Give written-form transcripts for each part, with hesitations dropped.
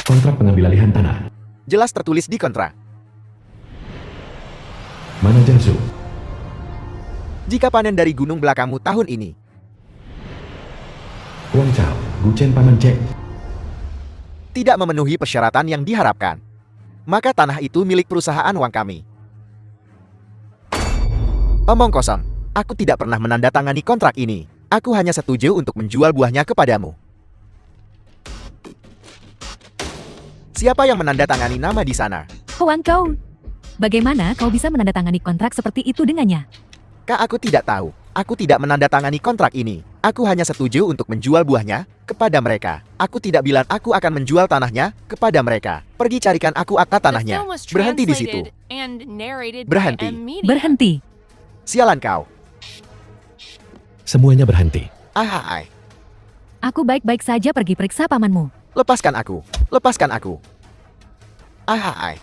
Kontrak pengambil alihan tanah. Jelas tertulis di kontrak. Manajer Zhu. Jika panen dari gunung belakangmu tahun ini Wang Chao, Guchen Paman Cek. tidak memenuhi persyaratan yang diharapkan, maka tanah itu milik perusahaan Wang kami. Omong kosong, aku tidak pernah menandatangani kontrak ini. Aku hanya setuju untuk menjual buahnya kepadamu. Siapa yang menandatangani nama di sana? Huang Kau, bagaimana kau bisa menandatangani kontrak seperti itu dengannya? Kak, aku tidak tahu. Aku tidak menandatangani kontrak ini. Aku hanya setuju untuk menjual buahnya kepada mereka. Aku tidak bilang aku akan menjual tanahnya kepada mereka. Pergi carikan aku akta tanahnya. Berhenti di situ. Berhenti. Berhenti. Sialan kau. Semuanya berhenti. Ahai. Aku baik-baik saja pergi periksa pamanmu. Lepaskan aku. Lepaskan aku. Ahai.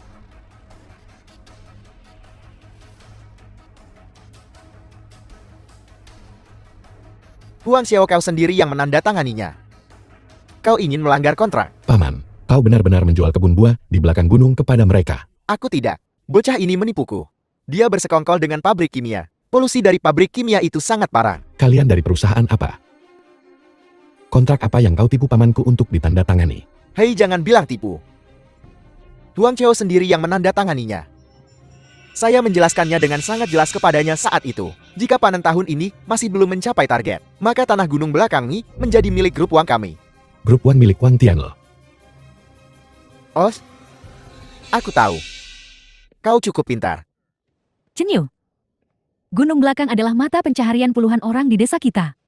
Huang Xiao kau sendiri yang menandatanganinya. Kau ingin melanggar kontrak. Paman, kau benar-benar menjual kebun buah di belakang gunung kepada mereka. Aku tidak. Bocah ini menipuku. Dia bersekongkol dengan pabrik kimia. Polusi dari pabrik kimia itu sangat parah. Kalian dari perusahaan apa? Kontrak apa yang kau tipu pamanku untuk ditandatangani? Hei, jangan bilang tipu. Huang Xiao sendiri yang menandatanganinya. Saya menjelaskannya dengan sangat jelas kepadanya saat itu. Jika panen tahun ini masih belum mencapai target, maka tanah gunung belakang ini menjadi milik grup Wang kami. Grup Wang milik Wang Tianle. Oh, aku tahu. Kau cukup pintar. Chen Yu, gunung belakang adalah mata pencaharian puluhan orang di desa kita.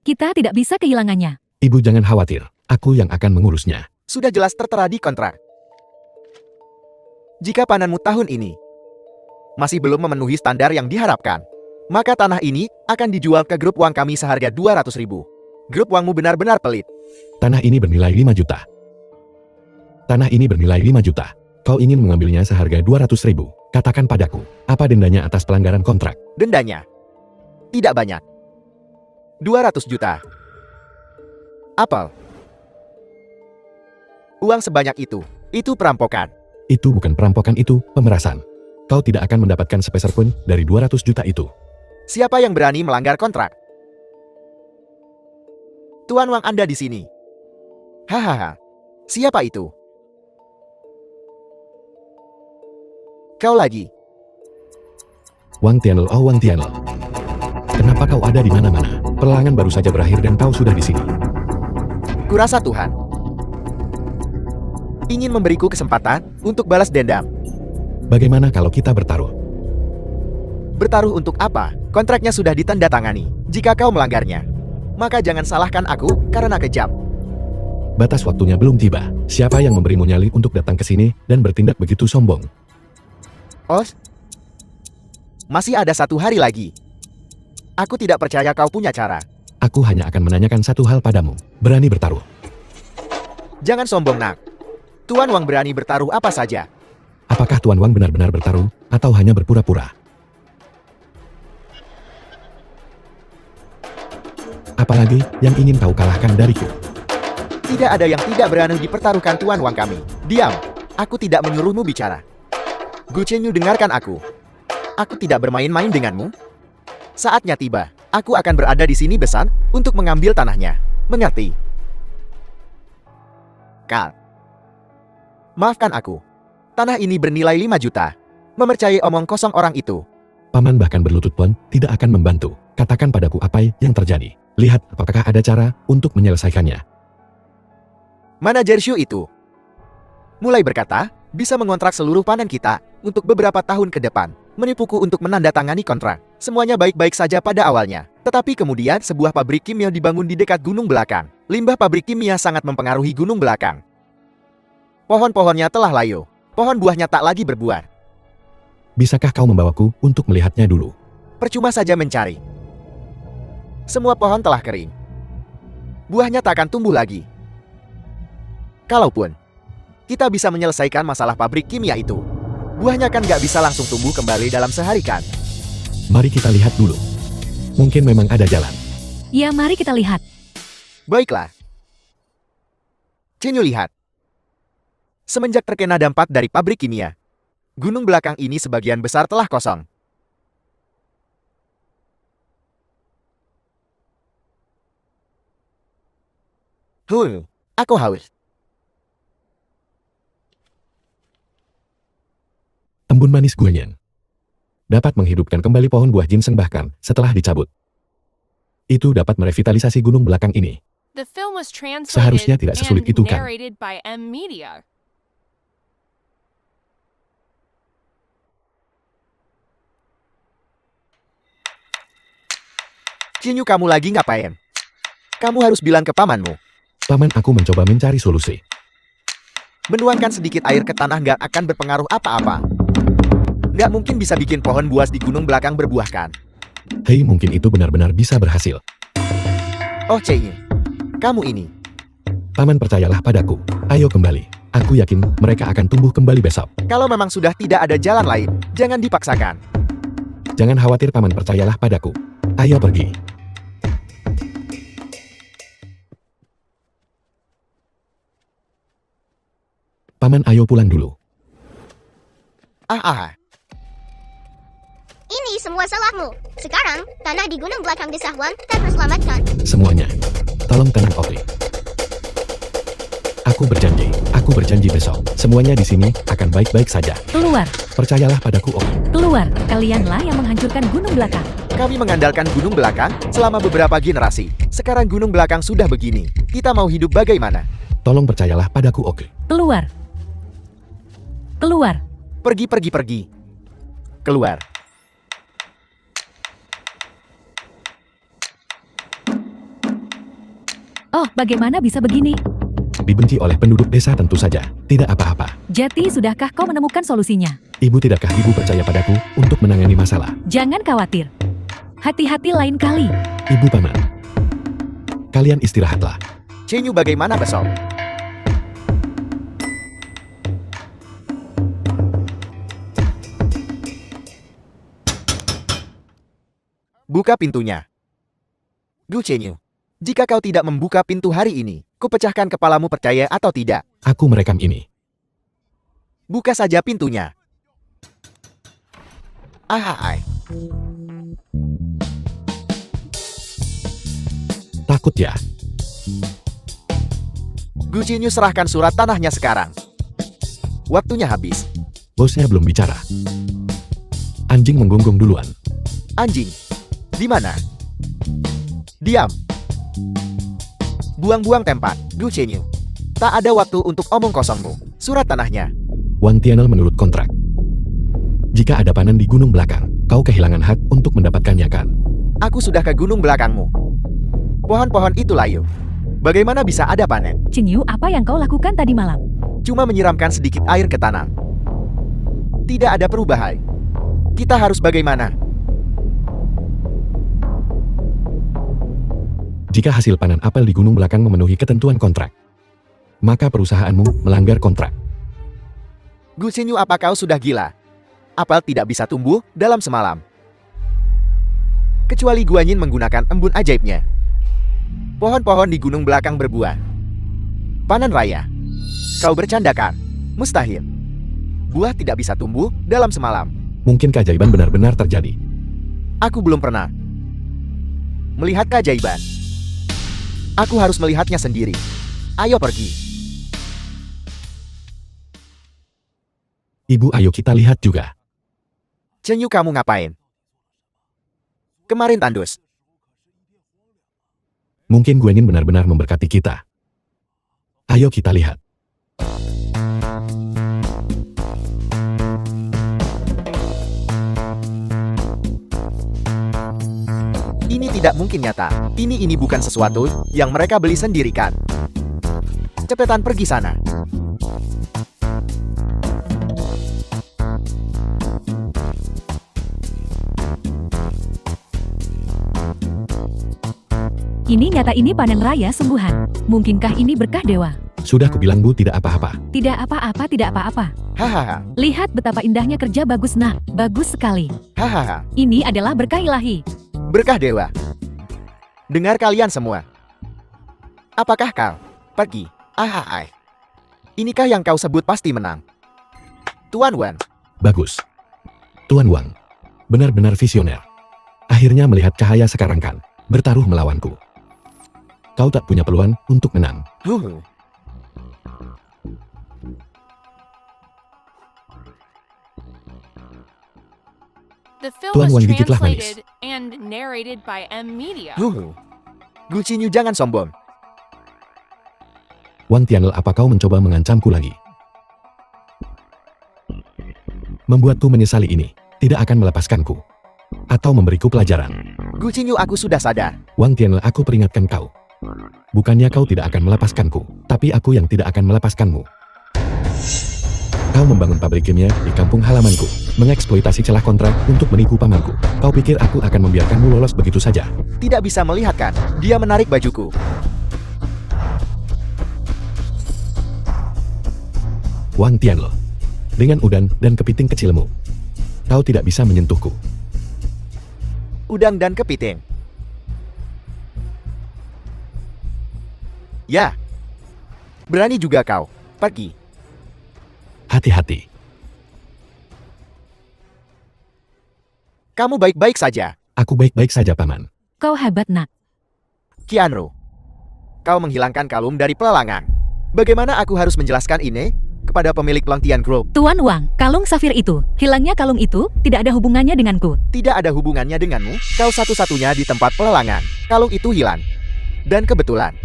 Kita tidak bisa kehilangannya. Ibu jangan khawatir, aku yang akan mengurusnya. Sudah jelas tertera di kontrak. Jika panenmu tahun ini masih belum memenuhi standar yang diharapkan, maka tanah ini akan dijual ke grup Wang kami seharga 200.000. Grup Wangmu benar-benar pelit. Tanah ini bernilai 5 juta. Tanah ini bernilai 5 juta. Kau ingin mengambilnya seharga 200.000. Katakan padaku, apa dendanya atas pelanggaran kontrak? Dendanya tidak banyak. 200 juta. Apel. Uang sebanyak itu perampokan. Itu bukan perampokan, itu pemerasan. Kau tidak akan mendapatkan sepeser pun dari 200 juta itu. Siapa yang berani melanggar kontrak? Tuan Wang Anda di sini. Hahaha. Siapa itu? Kau lagi. Wang Tianle, oh Wang Tianle. Kenapa kau ada di mana-mana? Perlawanan baru saja berakhir dan kau sudah di sini. Kurasa Tuhan ingin memberiku kesempatan untuk balas dendam. Bagaimana kalau kita bertaruh? Bertaruh untuk apa? Kontraknya sudah ditandatangani. Jika kau melanggarnya, maka jangan salahkan aku karena kejam. Batas waktunya belum tiba. Siapa yang memberimu nyali untuk datang ke sini dan bertindak begitu sombong? Oh, masih ada 1 hari lagi. Aku tidak percaya kau punya cara. Aku hanya akan menanyakan satu hal padamu. Berani bertaruh? Jangan sombong, nak. Tuan Wang berani bertaruh apa saja. Apakah Tuan Wang benar-benar bertaruh, atau hanya berpura-pura? Apalagi yang ingin kau kalahkan dariku? Tidak ada yang tidak berani dipertaruhkan Tuan Wang kami. Diam. Aku tidak menyuruhmu bicara. Gu Chenyu, dengarkan aku. Aku tidak bermain-main denganmu. Saatnya tiba. Aku akan berada di sini besan untuk mengambil tanahnya. Mengerti? Kal. Maafkan aku. Tanah ini bernilai 5 juta. Memercayai omong kosong orang itu. Paman bahkan berlutut pun tidak akan membantu. Katakan padaku apa yang terjadi. Lihat apakah ada cara untuk menyelesaikannya. Manajer Shu itu mulai berkata, bisa mengontrak seluruh panen kita untuk beberapa tahun ke depan. Menipuku untuk menandatangani kontrak. Semuanya baik-baik saja pada awalnya. Tetapi kemudian sebuah pabrik kimia dibangun di dekat gunung belakang. Limbah pabrik kimia sangat mempengaruhi gunung belakang. Pohon-pohonnya telah layu. Pohon buahnya tak lagi berbuah. Bisakah kau membawaku untuk melihatnya dulu? Percuma saja mencari. Semua pohon telah kering. Buahnya tak akan tumbuh lagi. Kalaupun kita bisa menyelesaikan masalah pabrik kimia itu, buahnya kan gak bisa langsung tumbuh kembali dalam sehari kan? Mari kita lihat dulu. Mungkin memang ada jalan. Ya, mari kita lihat. Baiklah. Chen Yu, lihat. Semenjak terkena dampak dari pabrik kimia, gunung belakang ini sebagian besar telah kosong. Aku haus. Embun manis Guanyin dapat menghidupkan kembali pohon buah ginseng bahkan setelah dicabut. Itu dapat merevitalisasi gunung belakang ini. The film was translated Seharusnya tidak sesulit and itu, kan? narrated by M Media. Cinyu, kamu lagi ngapain? Kamu harus bilang ke pamanmu. Paman, aku mencoba mencari solusi. Menuangkan sedikit air ke tanah nggak akan berpengaruh apa-apa. Nggak mungkin bisa bikin pohon buas di gunung belakang berbuah, kan? Hei, mungkin itu benar-benar bisa berhasil. Oh Cinyu, kamu ini. Paman, percayalah padaku. Ayo kembali. Aku yakin mereka akan tumbuh kembali besok. Kalau memang sudah tidak ada jalan lain, jangan dipaksakan. Jangan khawatir, Paman, percayalah padaku. Ayo pergi. Paman, ayo pulang dulu. Ini semua salahmu. Sekarang, tanah di gunung belakang desa Huan tak terselamatkan. Semuanya. Tolong tenang, Oki. Aku berjanji besok. Semuanya di sini akan baik-baik saja. Keluar, Percayalah padaku, Oki. keluar. Kalianlah yang menghancurkan gunung belakang. Kami mengandalkan gunung belakang selama beberapa generasi. Sekarang gunung belakang sudah begini. Kita mau hidup bagaimana? Tolong percayalah padaku, Oki. Keluar. Keluar. Pergi. Keluar. Oh, bagaimana bisa begini? Dibenci oleh penduduk desa tentu saja. Tidak apa-apa. Jati, sudahkah kau menemukan solusinya? Ibu, tidakkah ibu percaya padaku untuk menangani masalah? Jangan khawatir. Hati-hati lain kali. Ibu, Paman. Kalian istirahatlah. Cinyu, bagaimana besok? Buka pintunya. Gu Cinyu, jika kau tidak membuka pintu hari ini, kupecahkan kepalamu, percaya atau tidak. Aku merekam ini. Buka saja pintunya. Takut ya? Gu Cinyu, serahkan surat tanahnya sekarang. Waktunya habis. Bosnya belum bicara. Anjing menggonggong duluan. Anjing, di mana? Diam. Buang-buang tempat, Gu Cinyu. Tak ada waktu untuk omong kosongmu. Surat tanahnya. Wang Tianel menurut kontrak. Jika ada panen di gunung belakang, kau kehilangan hak untuk mendapatkannya, kan? Aku sudah ke gunung belakangmu. Pohon-pohon itu layu. Bagaimana bisa ada panen? Cinyu, apa yang kau lakukan tadi malam? Cuma menyiramkan sedikit air ke tanah. Tidak ada perubahan. Kita harus bagaimana? Jika hasil panen apel di gunung belakang memenuhi ketentuan kontrak, maka perusahaanmu melanggar kontrak. Gu Cinyu, apa kau sudah gila? Apel tidak bisa tumbuh dalam semalam. Kecuali Guanyin menggunakan embun ajaibnya. Pohon-pohon di gunung belakang berbuah. Panen raya. Kau bercandakan? Mustahil. Buah tidak bisa tumbuh dalam semalam. Mungkin keajaiban benar-benar terjadi. Aku belum pernah melihat keajaiban. Aku harus melihatnya sendiri. Ayo pergi. Ibu, ayo kita lihat juga. Cenyu, kamu ngapain? Kemarin tandus. Mungkin Guanyin benar-benar memberkati kita. Ayo kita lihat. Ini tidak mungkin nyata. Ini bukan sesuatu yang mereka beli sendiri, kan? Cepetan pergi sana. Ini nyata, ini panen raya sungguhan. Mungkinkah ini berkah dewa? Sudah kubilang, Bu, tidak apa-apa. Tidak apa-apa, tidak apa-apa. Hahaha. Lihat betapa indahnya kerja bagus, nak. Bagus sekali. Hahaha. Ini adalah berkah ilahi. Berkah dewa. Dengar kalian semua. Apakah kau pergi? Inikah yang kau sebut pasti menang? Tuan Wan, Bagus. Tuan Wang, benar-benar visioner. Akhirnya melihat cahaya sekarang kan, bertaruh melawanku. Kau tak punya peluang untuk menang. Huhu. The film Tuan was Wan gigitlah manis. translated and narrated by M Media. Huhu. Gu Qinyu jangan sombong. Wang Tianle, apa kau mencoba mengancamku lagi? Membuatku menyesali ini, tidak akan melepaskanku. Atau memberiku pelajaran. Gu Qinyu, aku sudah sadar. Wang Tianle, aku peringatkan kau. Bukannya kau tidak akan melepaskanku, tapi aku yang tidak akan melepaskanmu. Kau membangun pabrik kimia di kampung halamanku, mengeksploitasi celah kontrak untuk menipu pamanku. Kau pikir aku akan membiarkanmu lolos begitu saja? Tidak bisa melihat kan? Dia menarik bajuku. Wang Tianle, dengan udan dan kepiting kecilmu, kau tidak bisa menyentuhku. Udang dan kepiting. Ya. Berani juga kau. Pergi. Hati-hati. Kamu baik-baik saja. Aku baik-baik saja, Paman. Kau hebat, nak. Qianru. Kau menghilangkan kalung dari pelelangan. Bagaimana aku harus menjelaskan ini kepada pemilik Longtian Group? Tuan Wang, kalung safir itu, hilangnya kalung itu, tidak ada hubungannya denganku. Tidak ada hubungannya denganmu. Kau satu-satunya di tempat pelelangan. Kalung itu hilang. Dan kebetulan,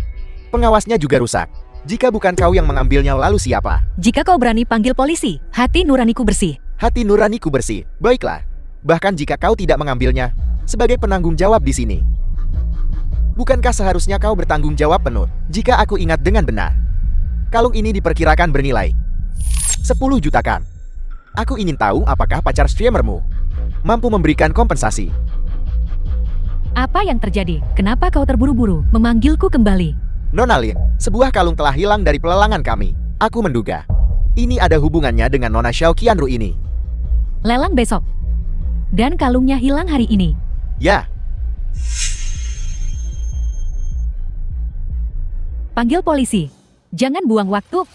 pengawasnya juga rusak. Jika bukan kau yang mengambilnya, lalu siapa? Jika kau berani panggil polisi, hati nuraniku bersih. Hati nuraniku bersih. Baiklah. Bahkan jika kau tidak mengambilnya, sebagai penanggung jawab di sini. Bukankah seharusnya kau bertanggung jawab penuh? Jika aku ingat dengan benar, kalung ini diperkirakan bernilai 10 juta kan? Aku ingin tahu apakah pacar streamermu mampu memberikan kompensasi. Apa yang terjadi? Kenapa kau terburu-buru memanggilku kembali? Nona Lin, sebuah kalung telah hilang dari pelelangan kami. Aku menduga ini ada hubungannya dengan Nona Xiao Qianru ini. Lelang besok. Dan kalungnya hilang hari ini. Ya, Panggil polisi. Jangan buang waktu.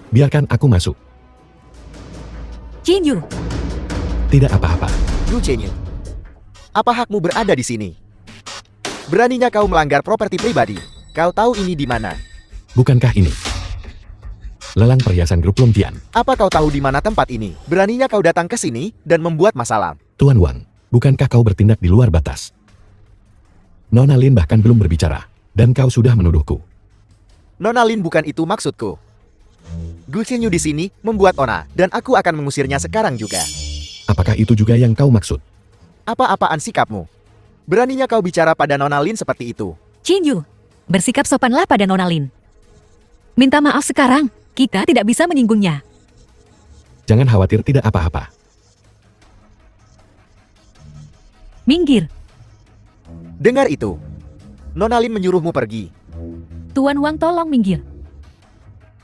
Biarkan aku masuk. Qin Yu, Tidak apa-apa. Gu Qinyu. Apa hakmu berada di sini? Beraninya kau melanggar properti pribadi. Kau tahu ini di mana? Bukankah ini lelang perhiasan grup Longtian? Apa kau tahu di mana tempat ini? Beraninya kau datang ke sini dan membuat masalah. Tuan Wang, bukankah kau bertindak di luar batas? Nona Lin bahkan belum berbicara, dan kau sudah menuduhku. Nona Lin, bukan itu maksudku. Gu Qinyu di sini membuat onar, dan aku akan mengusirnya sekarang juga. Apakah itu juga yang kau maksud? Apa-apaan sikapmu? Beraninya kau bicara pada Nona Lin seperti itu. Qin Yu, bersikap sopanlah pada Nona Lin. Minta maaf sekarang, kita tidak bisa menyinggungnya. Jangan khawatir, tidak apa-apa. Minggir. Dengar itu. Nona Lin menyuruhmu pergi. Tuan Wang, tolong minggir.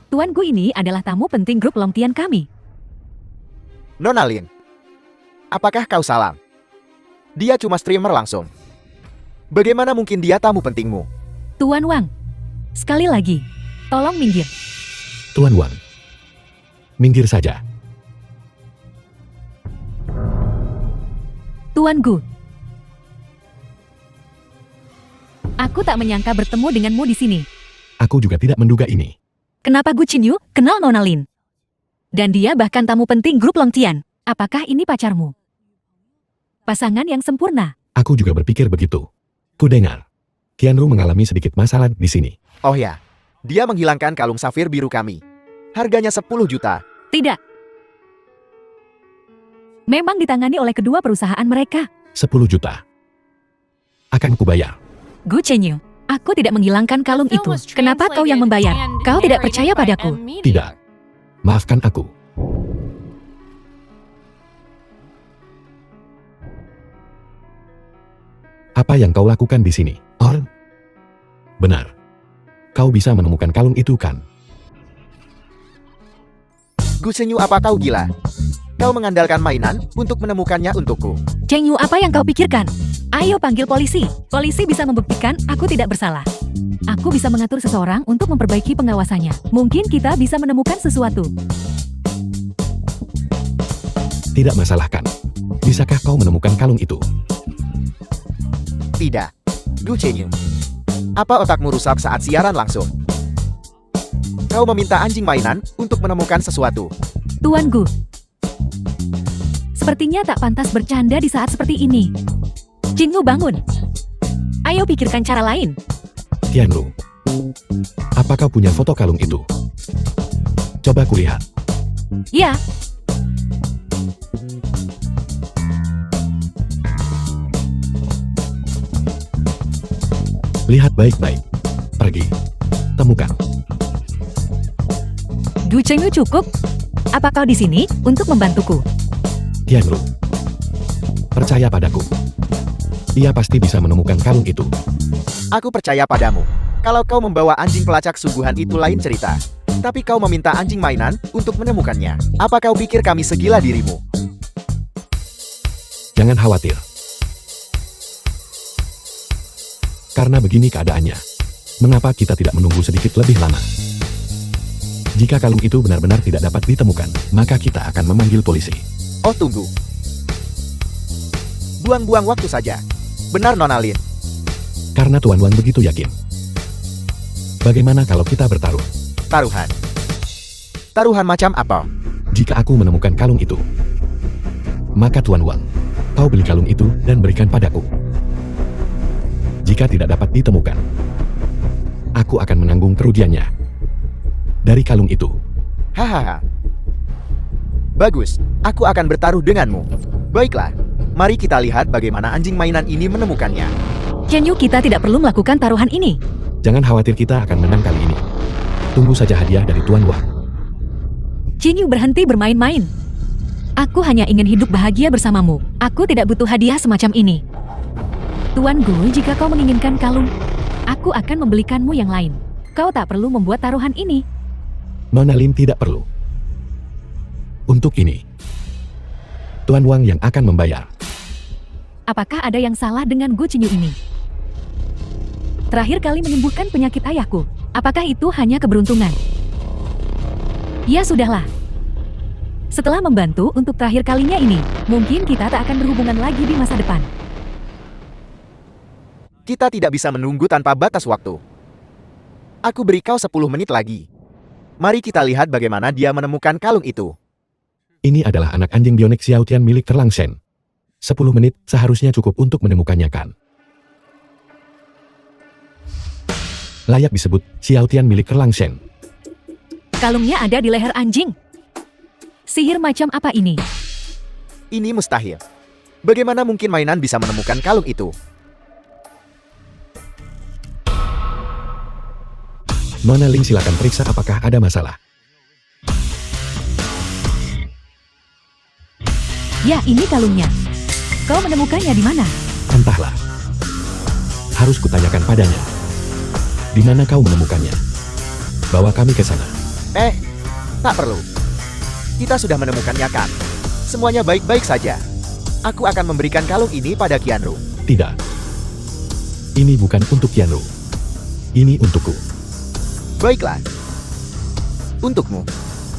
Tuan Gu ini adalah tamu penting grup Longtian kami. Nona Lin, apakah kau salah? Dia cuma streamer langsung. Bagaimana mungkin dia tamu pentingmu? Tuan Wang, sekali lagi, tolong minggir. Tuan Wang, minggir saja. Tuan Gu, aku tak menyangka bertemu denganmu di sini. Aku juga tidak menduga ini. Kenapa Gu Qin Yu kenal Nona Lin? Dan dia bahkan tamu penting grup Longtian. Apakah ini pacarmu? Pasangan yang sempurna. Aku juga berpikir begitu. Ku dengar Qianru mengalami sedikit masalah di sini. Oh ya, dia menghilangkan kalung safir biru kami. Harganya 10 juta. Tidak. Memang ditangani oleh kedua perusahaan mereka. 10 juta. Akan kubayar. Gu Qin Yu, aku tidak menghilangkan kalung Film itu. was Kenapa kau yang membayar? translated Kau and tidak narrated percaya by padaku. M Media. Tidak. Maafkan aku. Apa yang kau lakukan di sini? Or? Benar. Kau bisa menemukan kalung itu kan? Gu Qinyu, apa kau gila? Kau mengandalkan mainan untuk menemukannya untukku. Cheng Yu, apa yang kau pikirkan? Ayo panggil polisi. Polisi bisa membuktikan aku tidak bersalah. Aku bisa mengatur seseorang untuk memperbaiki pengawasannya. Mungkin kita bisa menemukan sesuatu. Tidak masalah kan? Bisakah kau menemukan kalung itu? Tidak. Du Chenyu. Apa otakmu rusak saat siaran langsung? Kau meminta anjing mainan untuk menemukan sesuatu. Tuan Gu. Sepertinya tak pantas bercanda di saat seperti ini. Jingu bangun. Ayo pikirkan cara lain. Tianlu, apa kau punya foto kalung itu? Coba kulihat. Ya, Lihat baik-baik. Pergi. Temukan. Du Chengyu cukup. Apa kau di sini untuk membantuku? Tianlu, percaya padaku. Ia pasti bisa menemukan kalung itu. Aku percaya padamu. Kalau kau membawa anjing pelacak sungguhan itu lain cerita. Tapi kau meminta anjing mainan untuk menemukannya. Apa kau pikir kami segila dirimu? Jangan khawatir. Karena begini keadaannya. Mengapa kita tidak menunggu sedikit lebih lama? Jika kalung itu benar-benar tidak dapat ditemukan, maka kita akan memanggil polisi. Oh tunggu. Buang-buang waktu saja. Benar Nona Lin. Karena Tuan Wang begitu yakin. Bagaimana kalau kita bertaruh? Taruhan. Taruhan macam apa? Jika aku menemukan kalung itu, maka Tuan Wang, kau beli kalung itu dan berikan padaku. Jika tidak dapat ditemukan, aku akan menanggung kerugiannya dari kalung itu. Hahaha. Bagus, aku akan bertaruh denganmu. Baiklah, mari kita lihat bagaimana anjing mainan ini menemukannya. Chenyu, kita tidak perlu melakukan taruhan ini. Jangan khawatir, kita akan menang kali ini. Tunggu saja hadiah dari Tuan Wang. Chenyu, berhenti bermain-main. Aku hanya ingin hidup bahagia bersamamu. Aku tidak butuh hadiah semacam ini. Tuan Gu, jika kau menginginkan kalung, aku akan membelikanmu yang lain. Kau tak perlu membuat taruhan ini. Nona Lin tidak perlu. Untuk ini, Tuan Wang yang akan membayar. Apakah ada yang salah dengan Gu Chenyu ini? Terakhir kali menyembuhkan penyakit ayahku. Apakah itu hanya keberuntungan? Ya sudahlah. Setelah membantu untuk terakhir kalinya ini, mungkin kita tak akan berhubungan lagi di masa depan. Kita tidak bisa menunggu tanpa batas waktu. Aku beri kau 10 menit lagi. Mari kita lihat bagaimana dia menemukan kalung itu. Ini adalah anak anjing bionik Xiao Tian milik Terlang Shen. 10 menit seharusnya cukup untuk menemukannya kan? Layak disebut Xiao Tian milik Terlang Shen. Kalungnya ada di leher anjing. Sihir macam apa ini? Ini mustahil. Bagaimana mungkin mainan bisa menemukan kalung itu? Nona Ling, silakan periksa apakah ada masalah. Ya, ini kalungnya. Kau menemukannya di mana? Entahlah. Harus kutanyakan padanya. Di mana kau menemukannya? Bawa kami ke sana. Tak perlu. Kita sudah menemukannya kan? Semuanya baik-baik saja. Aku akan memberikan kalung ini pada Qianru. Tidak. Ini bukan untuk Qianru. Ini untukku. Baiklah. Untukmu.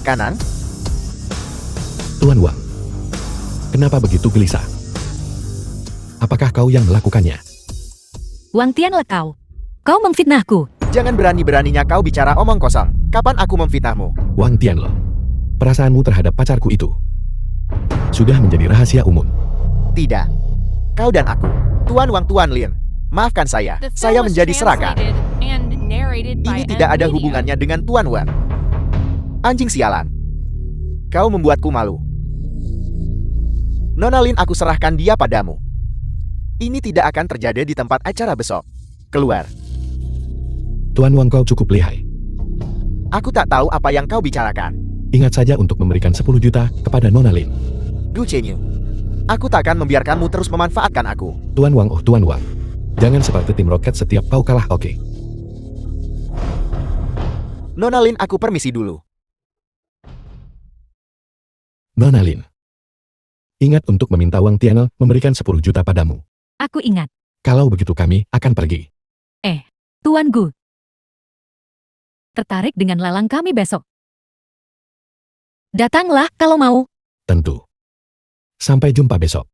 Kanan? Tuan Wang. Kenapa begitu gelisah? Apakah kau yang melakukannya? Wang Tianle kau. Kau memfitnahku. Jangan berani-beraninya kau bicara omong kosong. Kapan aku memfitnahmu? Wang Tianle. Perasaanmu terhadap pacarku itu sudah menjadi rahasia umum. Tidak. Kau dan aku. Tuan Wang, Tuan Lin. Maafkan saya. The Saya film was menjadi serakah. translated and narrated by Ini tidak ada M Media. hubungannya dengan Tuan Wang. Anjing sialan. Kau membuatku malu. Nona Lin, aku serahkan dia padamu. Ini tidak akan terjadi di tempat acara besok. Keluar. Tuan Wang, kau cukup lihai. Aku tak tahu apa yang kau bicarakan. Ingat saja untuk memberikan 10 juta kepada Nona Lin. Du Chenyu. Aku tak akan membiarkanmu terus memanfaatkan aku. Tuan Wang, oh Tuan Wang. Jangan seperti tim roket setiap kau kalah, oke? Nona Lin, aku permisi dulu. Nona Lin. Ingat untuk meminta Wang Tianle memberikan 10 juta padamu. Aku ingat. Kalau begitu kami akan pergi. Tuan Gu. Tertarik dengan lelang kami besok? Datanglah kalau mau. Tentu. Sampai jumpa besok.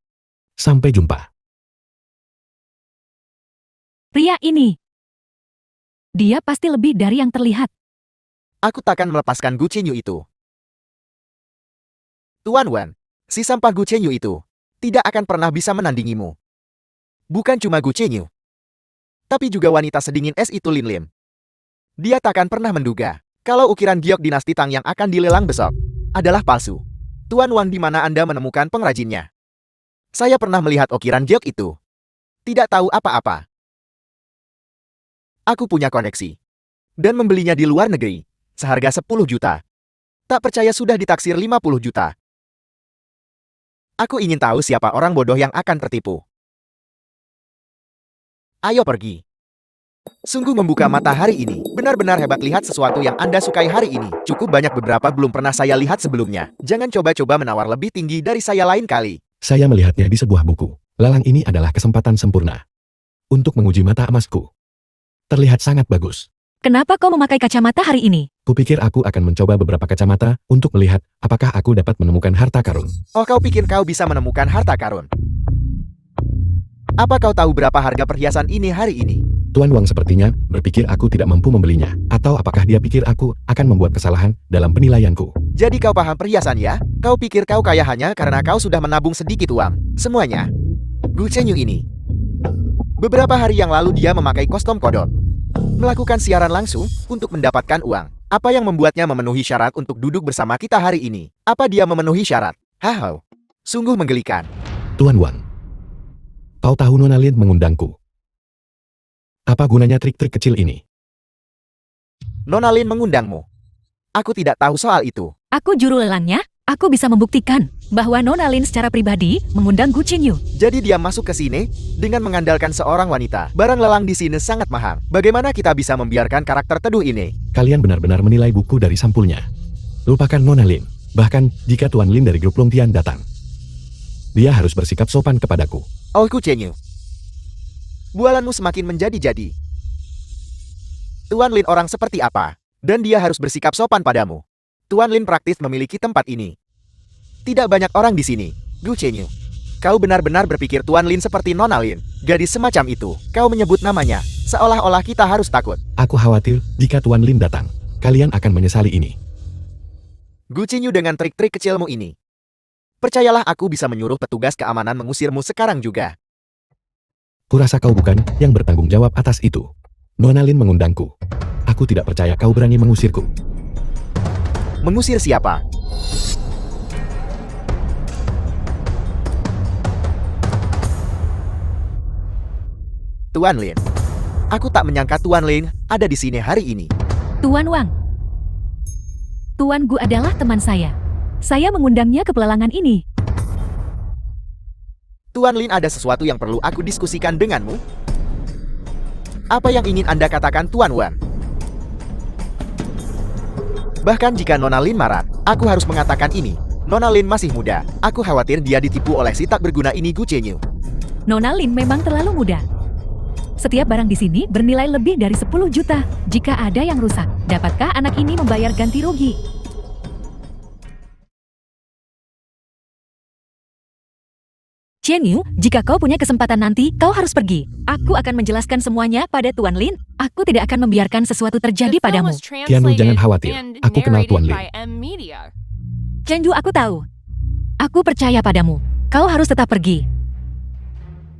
Sampai jumpa. Pria ini. Dia pasti lebih dari yang terlihat. Aku takkan melepaskan Gu Qinyu itu. Tuan Wan, si sampah Gu Qinyu itu tidak akan pernah bisa menandingimu. Bukan cuma Gu Qinyu, tapi juga wanita sedingin es itu Lin Lim. Dia takkan pernah menduga kalau ukiran giok dinasti Tang yang akan dilelang besok adalah palsu. Tuan Wang, di mana Anda menemukan pengrajinnya? Saya pernah melihat ukiran giok itu. Tidak tahu apa-apa. Aku punya koneksi dan membelinya di luar negeri seharga 10 juta. Tak percaya sudah ditaksir 50 juta. Aku ingin tahu siapa orang bodoh yang akan tertipu. Ayo pergi. Sungguh membuka mata hari ini. Benar-benar hebat lihat sesuatu yang Anda sukai hari ini. Cukup banyak, beberapa belum pernah saya lihat sebelumnya. Jangan coba-coba menawar lebih tinggi dari saya lain kali. Saya melihatnya di sebuah buku. Lelang ini adalah kesempatan sempurna untuk menguji mata emasku. Terlihat sangat bagus. Kenapa kau memakai kacamata hari ini? Kupikir aku akan mencoba beberapa kacamata untuk melihat apakah aku dapat menemukan harta karun. Oh, kau pikir kau bisa menemukan harta karun? Apa kau tahu berapa harga perhiasan ini hari ini? Tuan Wang sepertinya berpikir aku tidak mampu membelinya. Atau apakah dia pikir aku akan membuat kesalahan dalam penilaianku? Jadi kau paham perhiasan ya? Kau pikir kau kaya hanya karena kau sudah menabung sedikit uang. Semuanya. Gu Qinyu ini. Beberapa hari yang lalu dia memakai kostum kodok. Melakukan siaran langsung untuk mendapatkan uang. Apa yang membuatnya memenuhi syarat untuk duduk bersama kita hari ini? Apa dia memenuhi syarat? Hahau. Sungguh menggelikan. Tuan Wang. Kau tahu Nona Lin mengundangku. Apa gunanya trik-trik kecil ini? Nona Lin mengundangmu. Aku tidak tahu soal itu. Aku juru lelangnya. Aku bisa membuktikan bahwa Nona Lin secara pribadi mengundang Gu Qinyu. Jadi dia masuk ke sini dengan mengandalkan seorang wanita. Barang lelang di sini sangat mahal. Bagaimana kita bisa membiarkan karakter teduh ini? Kalian benar-benar menilai buku dari sampulnya. Lupakan Nona Lin. Bahkan jika Tuan Lin dari grup Longtian datang, dia harus bersikap sopan kepadaku. Oh, Gu Qinyu. Bualanmu semakin menjadi-jadi. Tuan Lin orang seperti apa? Dan dia harus bersikap sopan padamu. Tuan Lin praktis memiliki tempat ini. Tidak banyak orang di sini. Gu Qinyu. Kau benar-benar berpikir Tuan Lin seperti Nona Lin? Gadis semacam itu. Kau menyebut namanya. Seolah-olah kita harus takut. Aku khawatir jika Tuan Lin datang, kalian akan menyesali ini. Gu Qinyu, dengan trik-trik kecilmu ini. Percayalah, aku bisa menyuruh petugas keamanan mengusirmu sekarang juga. Kurasa kau bukan yang bertanggung jawab atas itu. Nona Lin mengundangku. Aku tidak percaya kau berani mengusirku. Mengusir siapa? Tuan Lin. Aku tak menyangka Tuan Lin ada di sini hari ini. Tuan Wang. Tuan Gu adalah teman saya. Saya mengundangnya ke pelelangan ini. Tuan Lin, ada sesuatu yang perlu aku diskusikan denganmu. Apa yang ingin Anda katakan, Tuan Wan? Bahkan jika Nona Lin marah, aku harus mengatakan ini. Nona Lin masih muda. Aku khawatir dia ditipu oleh si tak berguna ini, Gu Qinyu. Nona Lin memang terlalu muda. Setiap barang di sini bernilai lebih dari 10 juta. Jika ada yang rusak, dapatkah anak ini membayar ganti rugi? Qinyu, jika kau punya kesempatan nanti, kau harus pergi. Aku akan menjelaskan semuanya pada Tuan Lin. Aku tidak akan membiarkan sesuatu terjadi padamu. Tianlu, jangan khawatir. Aku kenal Tuan Lin. Qinyu, aku tahu. Aku percaya padamu. Kau harus tetap pergi.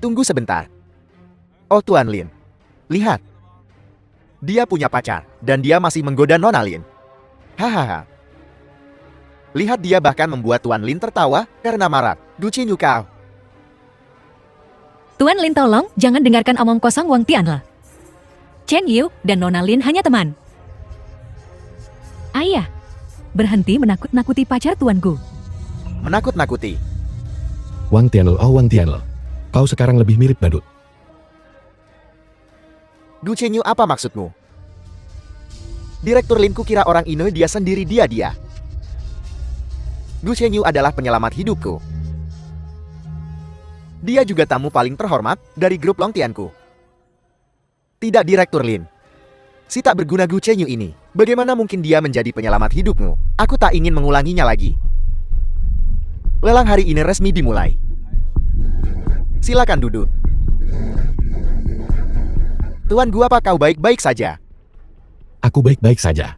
Tunggu sebentar. Oh, Tuan Lin. Lihat. Dia punya pacar, dan dia masih menggoda Nona Lin. Hahaha. Lihat, dia bahkan membuat Tuan Lin tertawa karena marah. Gu Qinyu, kau. Tuan Lin, tolong jangan dengarkan omong kosong Wang Tianle. Chen Yu dan Nona Lin hanya teman. Ayah, berhenti menakut-nakuti pacar Tuan Gu. Menakut-nakuti. Wang Tianle, oh Wang Tianle. Kau sekarang lebih mirip badut. Gu Qinyu, apa maksudmu? Direktur Lin, kukira orang ini dia sendiri dia. Gu Qinyu adalah penyelamat hidupku. Dia juga tamu paling terhormat dari grup Longtianku. Tidak, Direktur Lin. Si tak berguna Gu Chenyu ini, bagaimana mungkin dia menjadi penyelamat hidupmu? Aku tak ingin mengulanginya lagi. Lelang hari ini resmi dimulai. Silakan duduk. Tuan Gu, apa kau baik-baik saja? Aku baik-baik saja.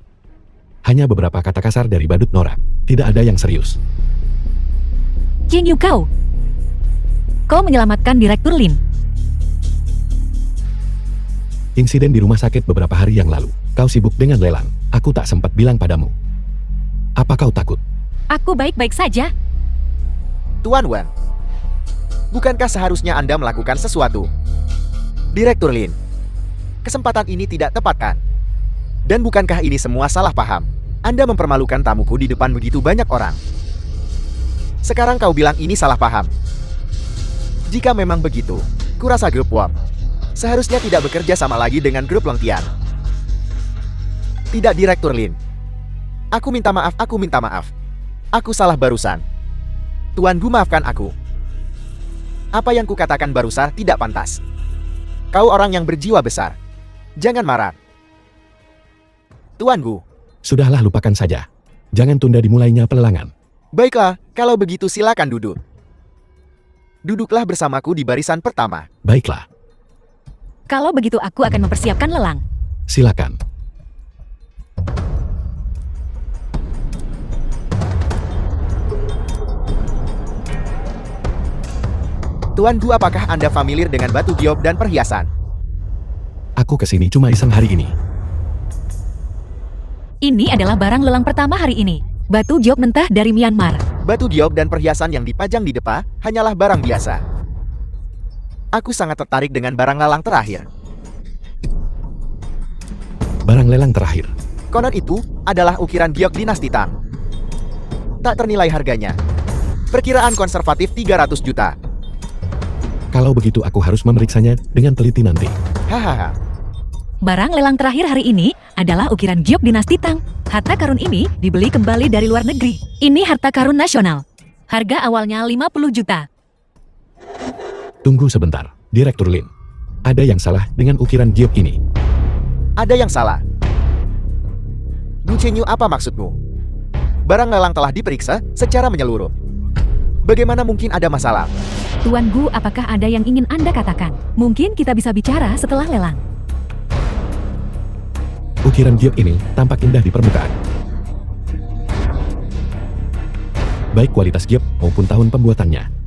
Hanya beberapa kata kasar dari badut norak. Tidak ada yang serius. Jin Yu kau. Kau menyelamatkan Direktur Lin. Insiden di rumah sakit beberapa hari yang lalu. Kau sibuk dengan lelang. Aku tak sempat bilang padamu. Apa kau takut? Aku baik-baik saja. Tuan Wan, bukankah seharusnya Anda melakukan sesuatu? Direktur Lin, kesempatan ini tidak tepat kan? Dan bukankah ini semua salah paham? Anda mempermalukan tamuku di depan begitu banyak orang. Sekarang kau bilang ini salah paham. Jika memang begitu, kurasa grup Wong seharusnya tidak bekerja sama lagi dengan grup Longtian. Tidak, Direktur Lin. Aku minta maaf, aku minta maaf. Aku salah barusan. Tuan Gu, maafkan aku. Apa yang kukatakan barusan tidak pantas. Kau orang yang berjiwa besar. Jangan marah. Tuan Gu. Sudahlah, lupakan saja. Jangan tunda dimulainya pelelangan. Baiklah, kalau begitu silakan duduk. Duduklah bersamaku di barisan pertama. Baiklah, Kalau begitu aku akan mempersiapkan lelang. silakan. Tuan Gu, apakah Anda familiar dengan batu giok dan perhiasan? Aku kesini cuma iseng hari ini. Ini adalah barang lelang pertama hari ini. Batu giok mentah dari Myanmar. Batu giok dan perhiasan yang dipajang di depan hanyalah barang biasa. Aku sangat tertarik dengan barang lelang terakhir. Barang lelang terakhir. Konon itu adalah ukiran giok dinasti Tang. Tak ternilai harganya. Perkiraan konservatif 300 juta. Kalau begitu aku harus memeriksanya dengan teliti nanti. Hahaha. Barang lelang terakhir hari ini adalah ukiran giok dinasti Tang. Harta karun ini dibeli kembali dari luar negeri. Ini harta karun nasional. Harga awalnya 50 juta. Tunggu sebentar, Direktur Lin. Ada yang salah dengan ukiran giok ini. Ada yang salah. Gu Chenyu, apa maksudmu? Barang lelang telah diperiksa secara menyeluruh. Bagaimana mungkin ada masalah? Tuan Gu, apakah ada yang ingin Anda katakan? Mungkin kita bisa bicara setelah lelang. Ukiran giok ini tampak indah di permukaan. Baik kualitas giok maupun tahun pembuatannya.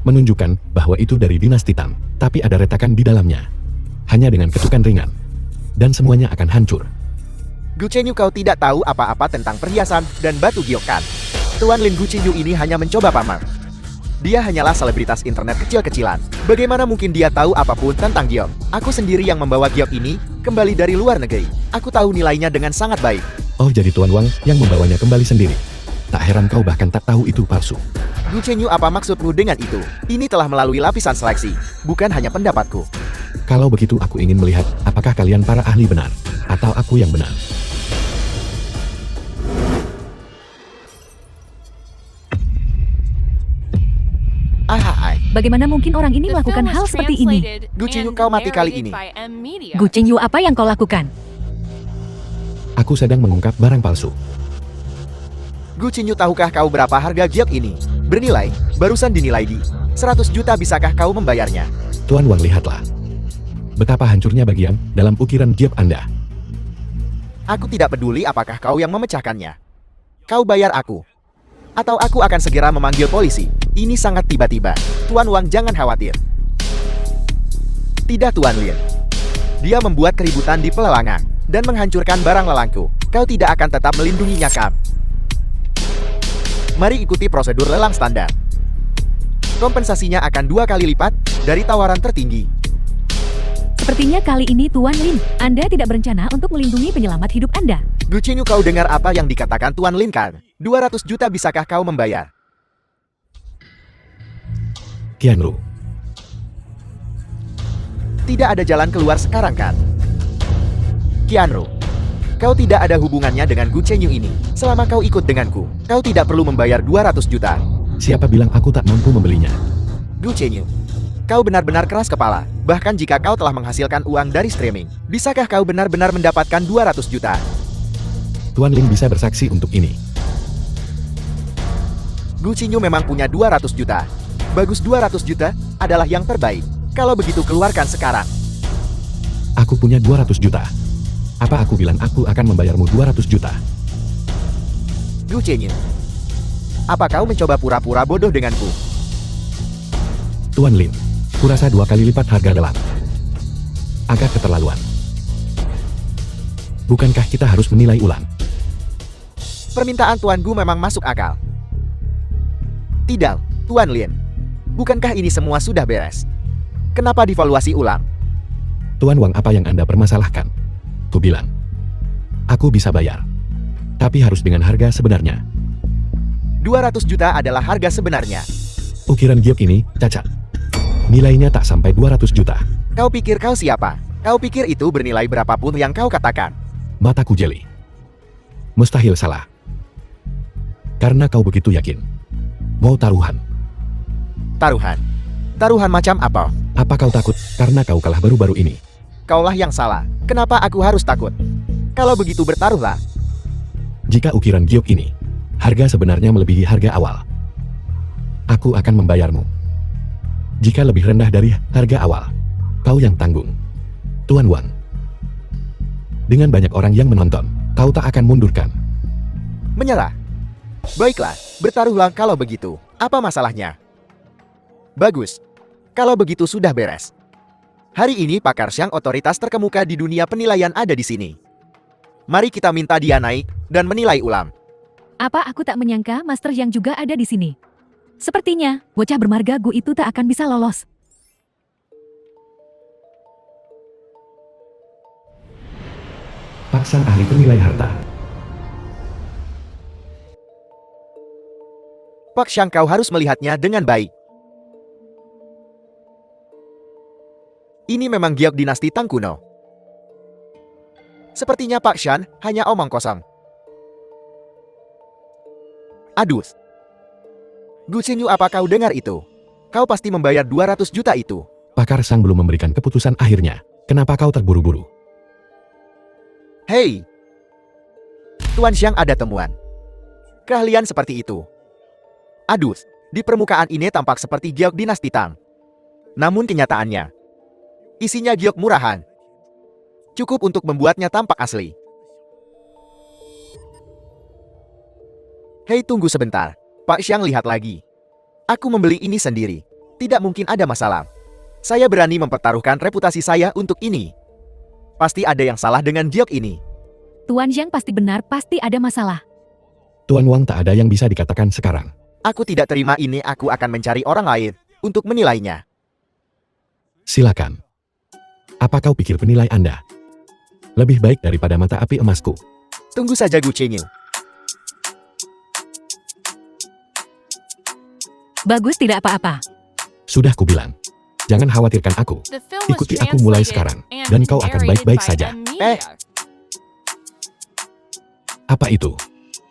Menunjukkan bahwa itu dari dinasti Tang, tapi ada retakan di dalamnya. Hanya dengan ketukan ringan. Dan semuanya akan hancur. Gu Chenyu, kau tidak tahu apa-apa tentang perhiasan dan batu giok kan? Tuan Lin, Gu Chenyu ini hanya mencoba pamer. Dia hanyalah selebritas internet kecil-kecilan. Bagaimana mungkin dia tahu apapun tentang giok? Aku sendiri yang membawa giok ini kembali dari luar negeri. Aku tahu nilainya dengan sangat baik. Oh, jadi Tuan Wang yang membawanya kembali sendiri. Tak heran kau bahkan tak tahu itu palsu. Gu Chenyu, apa maksudmu dengan itu? Ini telah melalui lapisan seleksi, bukan hanya pendapatku. Kalau begitu aku ingin melihat apakah kalian para ahli benar, atau aku yang benar. Ahai. Bagaimana mungkin orang ini The melakukan film hal was seperti ini? translated Gu Chenyu, and kau mati kali narrated ini. by M Media. Gu Chenyu, apa yang kau lakukan? Aku sedang mengungkap barang palsu. Gu Chenyu, tahukah kau berapa harga giok ini? Bernilai, barusan dinilai di 100 juta, bisakah kau membayarnya? Tuan Wang, lihatlah. Betapa hancurnya bagian dalam ukiran giok Anda. Aku tidak peduli apakah kau yang memecahkannya. Kau bayar aku. Atau aku akan segera memanggil polisi. Ini sangat tiba-tiba. Tuan Wang, jangan khawatir. Tidak, Tuan Lin. Dia membuat keributan di pelelangan dan menghancurkan barang lelangku. Kau tidak akan tetap melindunginya, kan? Mari ikuti prosedur lelang standar. Kompensasinya akan 2 kali lipat dari tawaran tertinggi. Sepertinya kali ini Tuan Lin, Anda tidak berencana untuk melindungi penyelamat hidup Anda. Gu Chenyu, kau dengar apa yang dikatakan Tuan Lin kan? 200 juta, bisakah kau membayar? Qianru, Tidak ada jalan keluar sekarang kan? Qianru, kau tidak ada hubungannya dengan Gu Chenyu ini. Selama kau ikut denganku, kau tidak perlu membayar 200 juta. siapa bilang aku tak mampu membelinya? Gu Chenyu, Kau benar-benar keras kepala. Bahkan jika kau telah menghasilkan uang dari streaming, bisakah kau benar-benar mendapatkan 200 juta? Tuan Lin bisa bersaksi untuk ini. Gu Qingyu memang punya 200 juta. Bagus, 200 juta adalah yang terbaik. Kalau begitu keluarkan sekarang. Aku punya 200 juta. Apa aku bilang aku akan membayarmu 200 juta? Gu Qingyu, apa kau mencoba pura-pura bodoh denganku? Tuan Lin, kurasa 2 kali lipat harga gelang. Agak keterlaluan. Bukankah kita harus menilai ulang? Permintaan Tuan Gu memang masuk akal. Tidak, Tuan Lin. Bukankah ini semua sudah beres? Kenapa divaluasi ulang? Tuan Wang, apa yang Anda permasalahkan? Ku bilang, aku bisa bayar. Tapi harus dengan harga sebenarnya. 200 juta adalah harga sebenarnya. Ukiran giok ini cacat. Nilainya tak sampai 200 juta. Kau pikir kau siapa? Kau pikir itu bernilai berapapun yang kau katakan? Mataku jeli. Mustahil salah. Karena kau begitu yakin. Mau taruhan? Taruhan? Taruhan macam apa? Apa kau takut karena kau kalah baru-baru ini? Kaulah yang salah. Kenapa aku harus takut? Kalau begitu bertaruhlah. Jika ukiran giok ini, harga sebenarnya melebihi harga awal. Aku akan membayarmu. Jika lebih rendah dari harga awal, kau yang tanggung. Tuan Wang. Dengan banyak orang yang menonton, kau tak akan mundurkan. Menyerah? Baiklah, bertaruhlah kalau begitu. Apa masalahnya? Bagus. Kalau begitu sudah beres. Hari ini pakar Xiang otoritas terkemuka di dunia penilaian ada di sini. Mari kita minta dia naik dan menilai ulang. Apa aku tak menyangka Master yang juga ada di sini. Sepertinya, bocah bermarga Gu itu tak akan bisa lolos. Pak Sang ahli penilai harta. Pak Xiang, kau harus melihatnya dengan baik. Ini memang giok dinasti Tang kuno. Sepertinya Pak Xiang hanya omong kosong. Aduh. Gu Qingyu, apa kau dengar itu? Kau pasti membayar 200 juta itu. Pakar Sang belum memberikan keputusan akhirnya. Kenapa kau terburu-buru? Hei! Tuan Xiang, ada temuan. Keahlian seperti itu. Aduh, di permukaan ini tampak seperti giok dinasti Tang. Namun kenyataannya, isinya giok murahan. Cukup untuk membuatnya tampak asli. Hei, tunggu sebentar. Pak Xiang, lihat lagi. Aku membeli ini sendiri. Tidak mungkin ada masalah. Saya berani mempertaruhkan reputasi saya untuk ini. Pasti ada yang salah dengan giok ini. Tuan Xiang pasti benar, pasti ada masalah. Tuan Wang, tak ada yang bisa dikatakan sekarang. Aku tidak terima ini, aku akan mencari orang lain untuk menilainya. Silakan. Apa kau pikir penilai Anda lebih baik daripada mata api emasku? Tunggu saja, Gu Qingyu. Bagus, tidak apa-apa. Sudah kubilang. Jangan khawatirkan aku. The film was Ikuti aku mulai translated sekarang, and dan kau akan narrated baik-baik by saja. Emilia. Apa itu?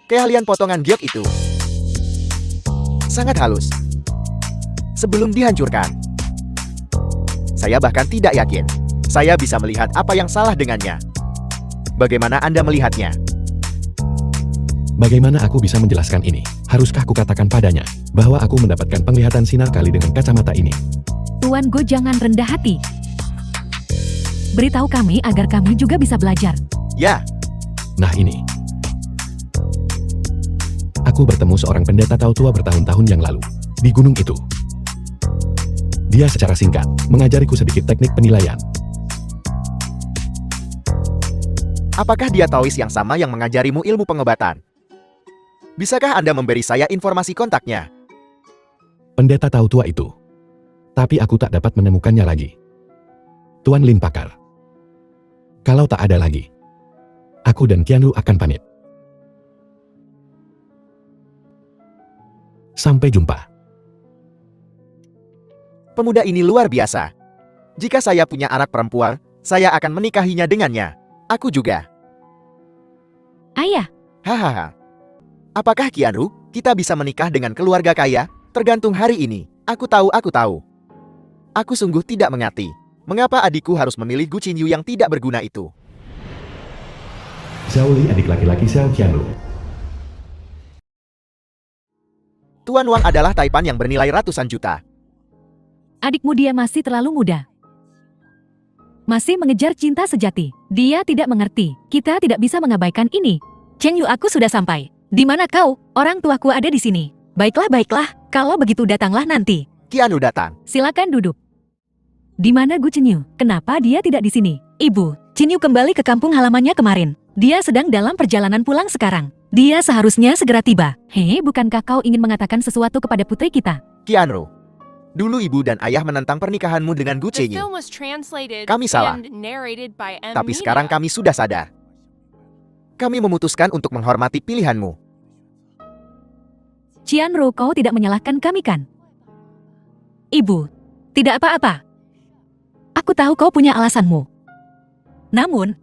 Keahlian potongan giok itu sangat halus. Sebelum dihancurkan, saya bahkan tidak yakin saya bisa melihat apa yang salah dengannya. Bagaimana Anda melihatnya? Bagaimana aku bisa menjelaskan ini? Haruskah kukatakan padanya bahwa aku mendapatkan penglihatan sinar kali dengan kacamata ini? Tuan Go, jangan rendah hati. Beritahu kami agar kami juga bisa belajar. Ya, Nah ini. Aku bertemu seorang pendeta Tao tua bertahun-tahun yang lalu. Di gunung itu. Dia secara singkat mengajariku sedikit teknik penilaian. apakah dia Taois yang sama yang mengajarimu ilmu pengobatan? Bisakah Anda memberi saya informasi kontaknya? Pendeta Tao tua itu. Tapi aku tak dapat menemukannya lagi. Tuan Lin pakar. Kalau tak ada lagi, aku dan Qianru akan pamit. Sampai jumpa. Pemuda ini luar biasa. Jika saya punya anak perempuan, saya akan menikahinya dengannya. Aku juga. Ayah, Hahaha. Apakah Qianru, kita bisa menikah dengan keluarga kaya? Tergantung hari ini. Aku tahu. Aku sungguh tidak mengerti. Mengapa adikku harus memilih Gu Qinyu yang tidak berguna itu? Zhao Li adik laki-laki Xiao Qianlu. Tuan Wang adalah taipan yang bernilai ratusan juta. Adikmu dia masih terlalu muda. Masih mengejar cinta sejati. Dia tidak mengerti. Kita tidak bisa mengabaikan ini. Cheng Yu, aku sudah sampai. Di mana kau? Orang tuaku ada di sini. Baiklah, baiklah. Kalau begitu datanglah nanti. Qianlu datang. Silakan duduk. Di mana Gu Qinyu? Kenapa dia tidak di sini? Ibu, Qinyu kembali ke kampung halamannya kemarin. Dia sedang dalam perjalanan pulang sekarang. Dia seharusnya segera tiba. Hei, bukankah kau ingin mengatakan sesuatu kepada putri kita? Qianlu, dulu ibu dan ayah menentang pernikahanmu dengan Gu The Qinyu. film was translated Kami salah. and narrated by M. Tapi Mina. sekarang kami sudah sadar. Kami memutuskan untuk menghormati pilihanmu. Qianru, kau tidak menyalahkan kami kan? Ibu, tidak apa-apa. Aku tahu kau punya alasanmu. Namun,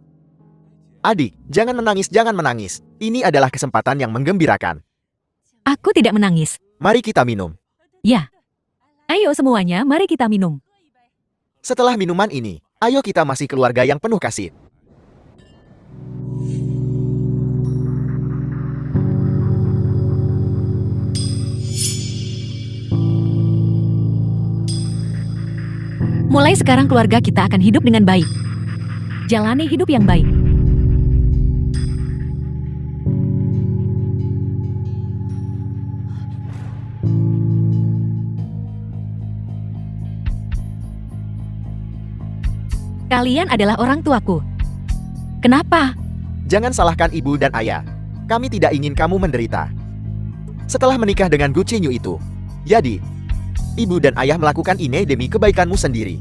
Adik, jangan menangis, jangan menangis. Ini adalah kesempatan yang menggembirakan. aku tidak menangis. Mari kita minum. Ya. Ayo semuanya, mari kita minum. Setelah minuman ini, ayo kita masih keluarga yang penuh kasih. Mulai sekarang keluarga kita akan hidup dengan baik. Jalani hidup yang baik. Kalian adalah orang tuaku. Kenapa? Jangan salahkan ibu dan ayah. Kami tidak ingin kamu menderita. Setelah menikah dengan Gu Qinyu itu, jadi, ibu dan ayah melakukan ini demi kebaikanmu sendiri.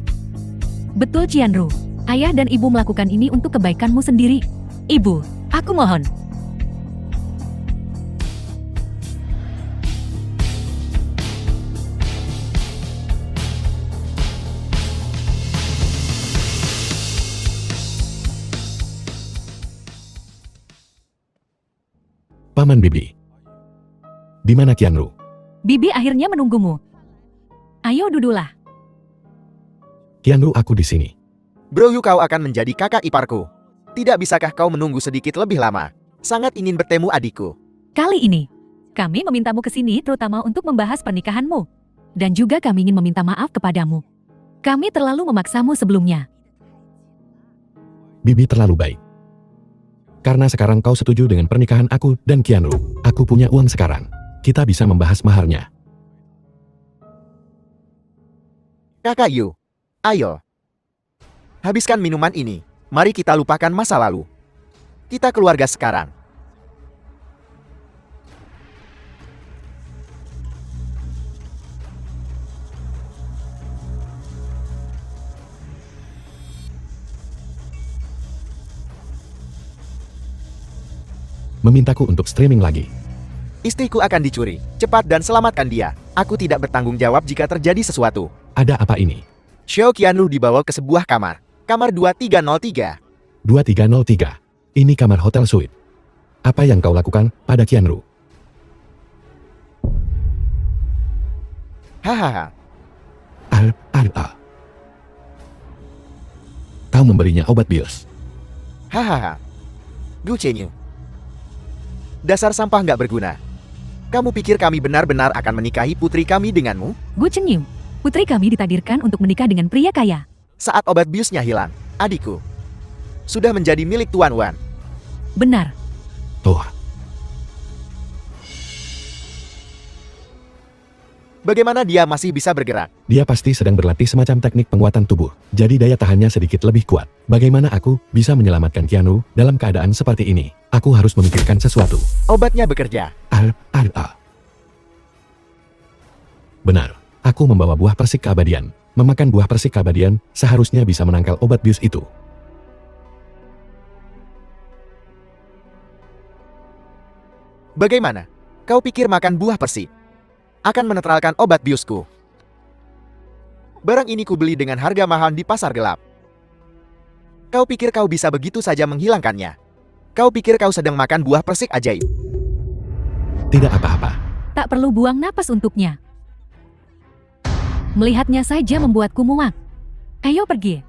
Betul, Qianru. Ayah dan ibu melakukan ini untuk kebaikanmu sendiri. Ibu, aku mohon. Paman Bibi. Di mana Qianlu? Bibi akhirnya menunggumu. Ayo duduklah. Qianlu, aku di sini. Bro Yu, kau akan menjadi kakak iparku. Tidak bisakah kau menunggu sedikit lebih lama? Sangat ingin bertemu adikku. Kali ini, kami memintamu ke sini terutama untuk membahas pernikahanmu. Dan juga kami ingin meminta maaf kepadamu. Kami terlalu memaksamu sebelumnya. Bibi terlalu baik. Karena sekarang kau setuju dengan pernikahan aku dan Qianlu. Aku punya uang sekarang. Kita bisa membahas maharnya. Kakak Yu, ayo. Habiskan minuman ini. Mari kita lupakan masa lalu. Kita keluarga sekarang. Memintaku untuk streaming lagi. Istriku akan dicuri. Cepat dan selamatkan dia. Aku tidak bertanggung jawab jika terjadi sesuatu. Ada apa ini? Xiao Qianlu dibawa ke sebuah kamar. Kamar 2303. 2303. Ini kamar hotel suite. Apa yang kau lakukan pada Qianlu? Hahaha. Kau memberinya obat bius. Hahaha. Gu Qinyu. Dasar sampah nggak berguna. Kamu pikir kami benar-benar akan menikahi putri kami denganmu? Gu Chenyu, putri kami ditakdirkan untuk menikah dengan pria kaya. Saat obat biusnya hilang, adikku sudah menjadi milik Tuan Wan. Benar. Oh, Bagaimana dia masih bisa bergerak? dia pasti sedang berlatih semacam teknik penguatan tubuh. Jadi daya tahannya sedikit lebih kuat. Bagaimana aku bisa menyelamatkan Qianlu dalam keadaan seperti ini? Aku harus memikirkan sesuatu. Obatnya bekerja. Benar. Aku membawa buah persik keabadian. Memakan buah persik keabadian seharusnya bisa menangkal obat bius itu. Bagaimana? Kau pikir makan buah persik akan menetralkan obat biusku? Barang ini kubeli dengan harga mahal di pasar gelap. Kau pikir kau bisa begitu saja menghilangkannya? Kau pikir kau sedang makan buah persik ajaib? Tidak apa-apa. Tak perlu buang napas untuknya. Melihatnya saja membuatku muak. Ayo pergi.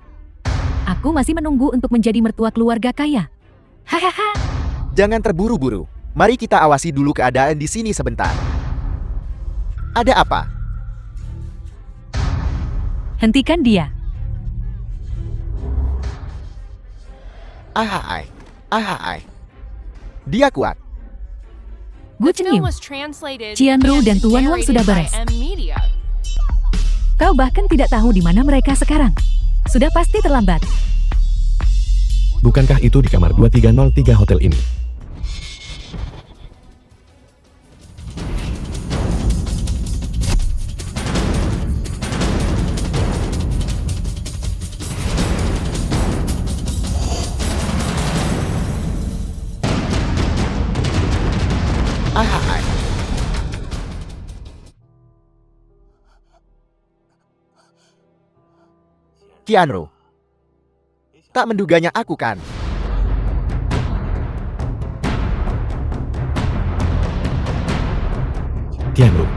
Aku masih menunggu untuk menjadi mertua keluarga kaya. Hahaha. Jangan terburu-buru. Mari kita awasi dulu keadaan di sini sebentar. Ada apa? Hentikan dia. Ahai. Ahai. Dia kuat. Gu The film Chenyu, was translated Qianru and dan Tuan Wang narrated sudah by beres. M Media. Kau bahkan tidak tahu di mana mereka sekarang. Sudah pasti terlambat. Bukankah itu di kamar 2303 hotel ini? Ahai. Qianru. Tak menduganya aku kan? Qianru,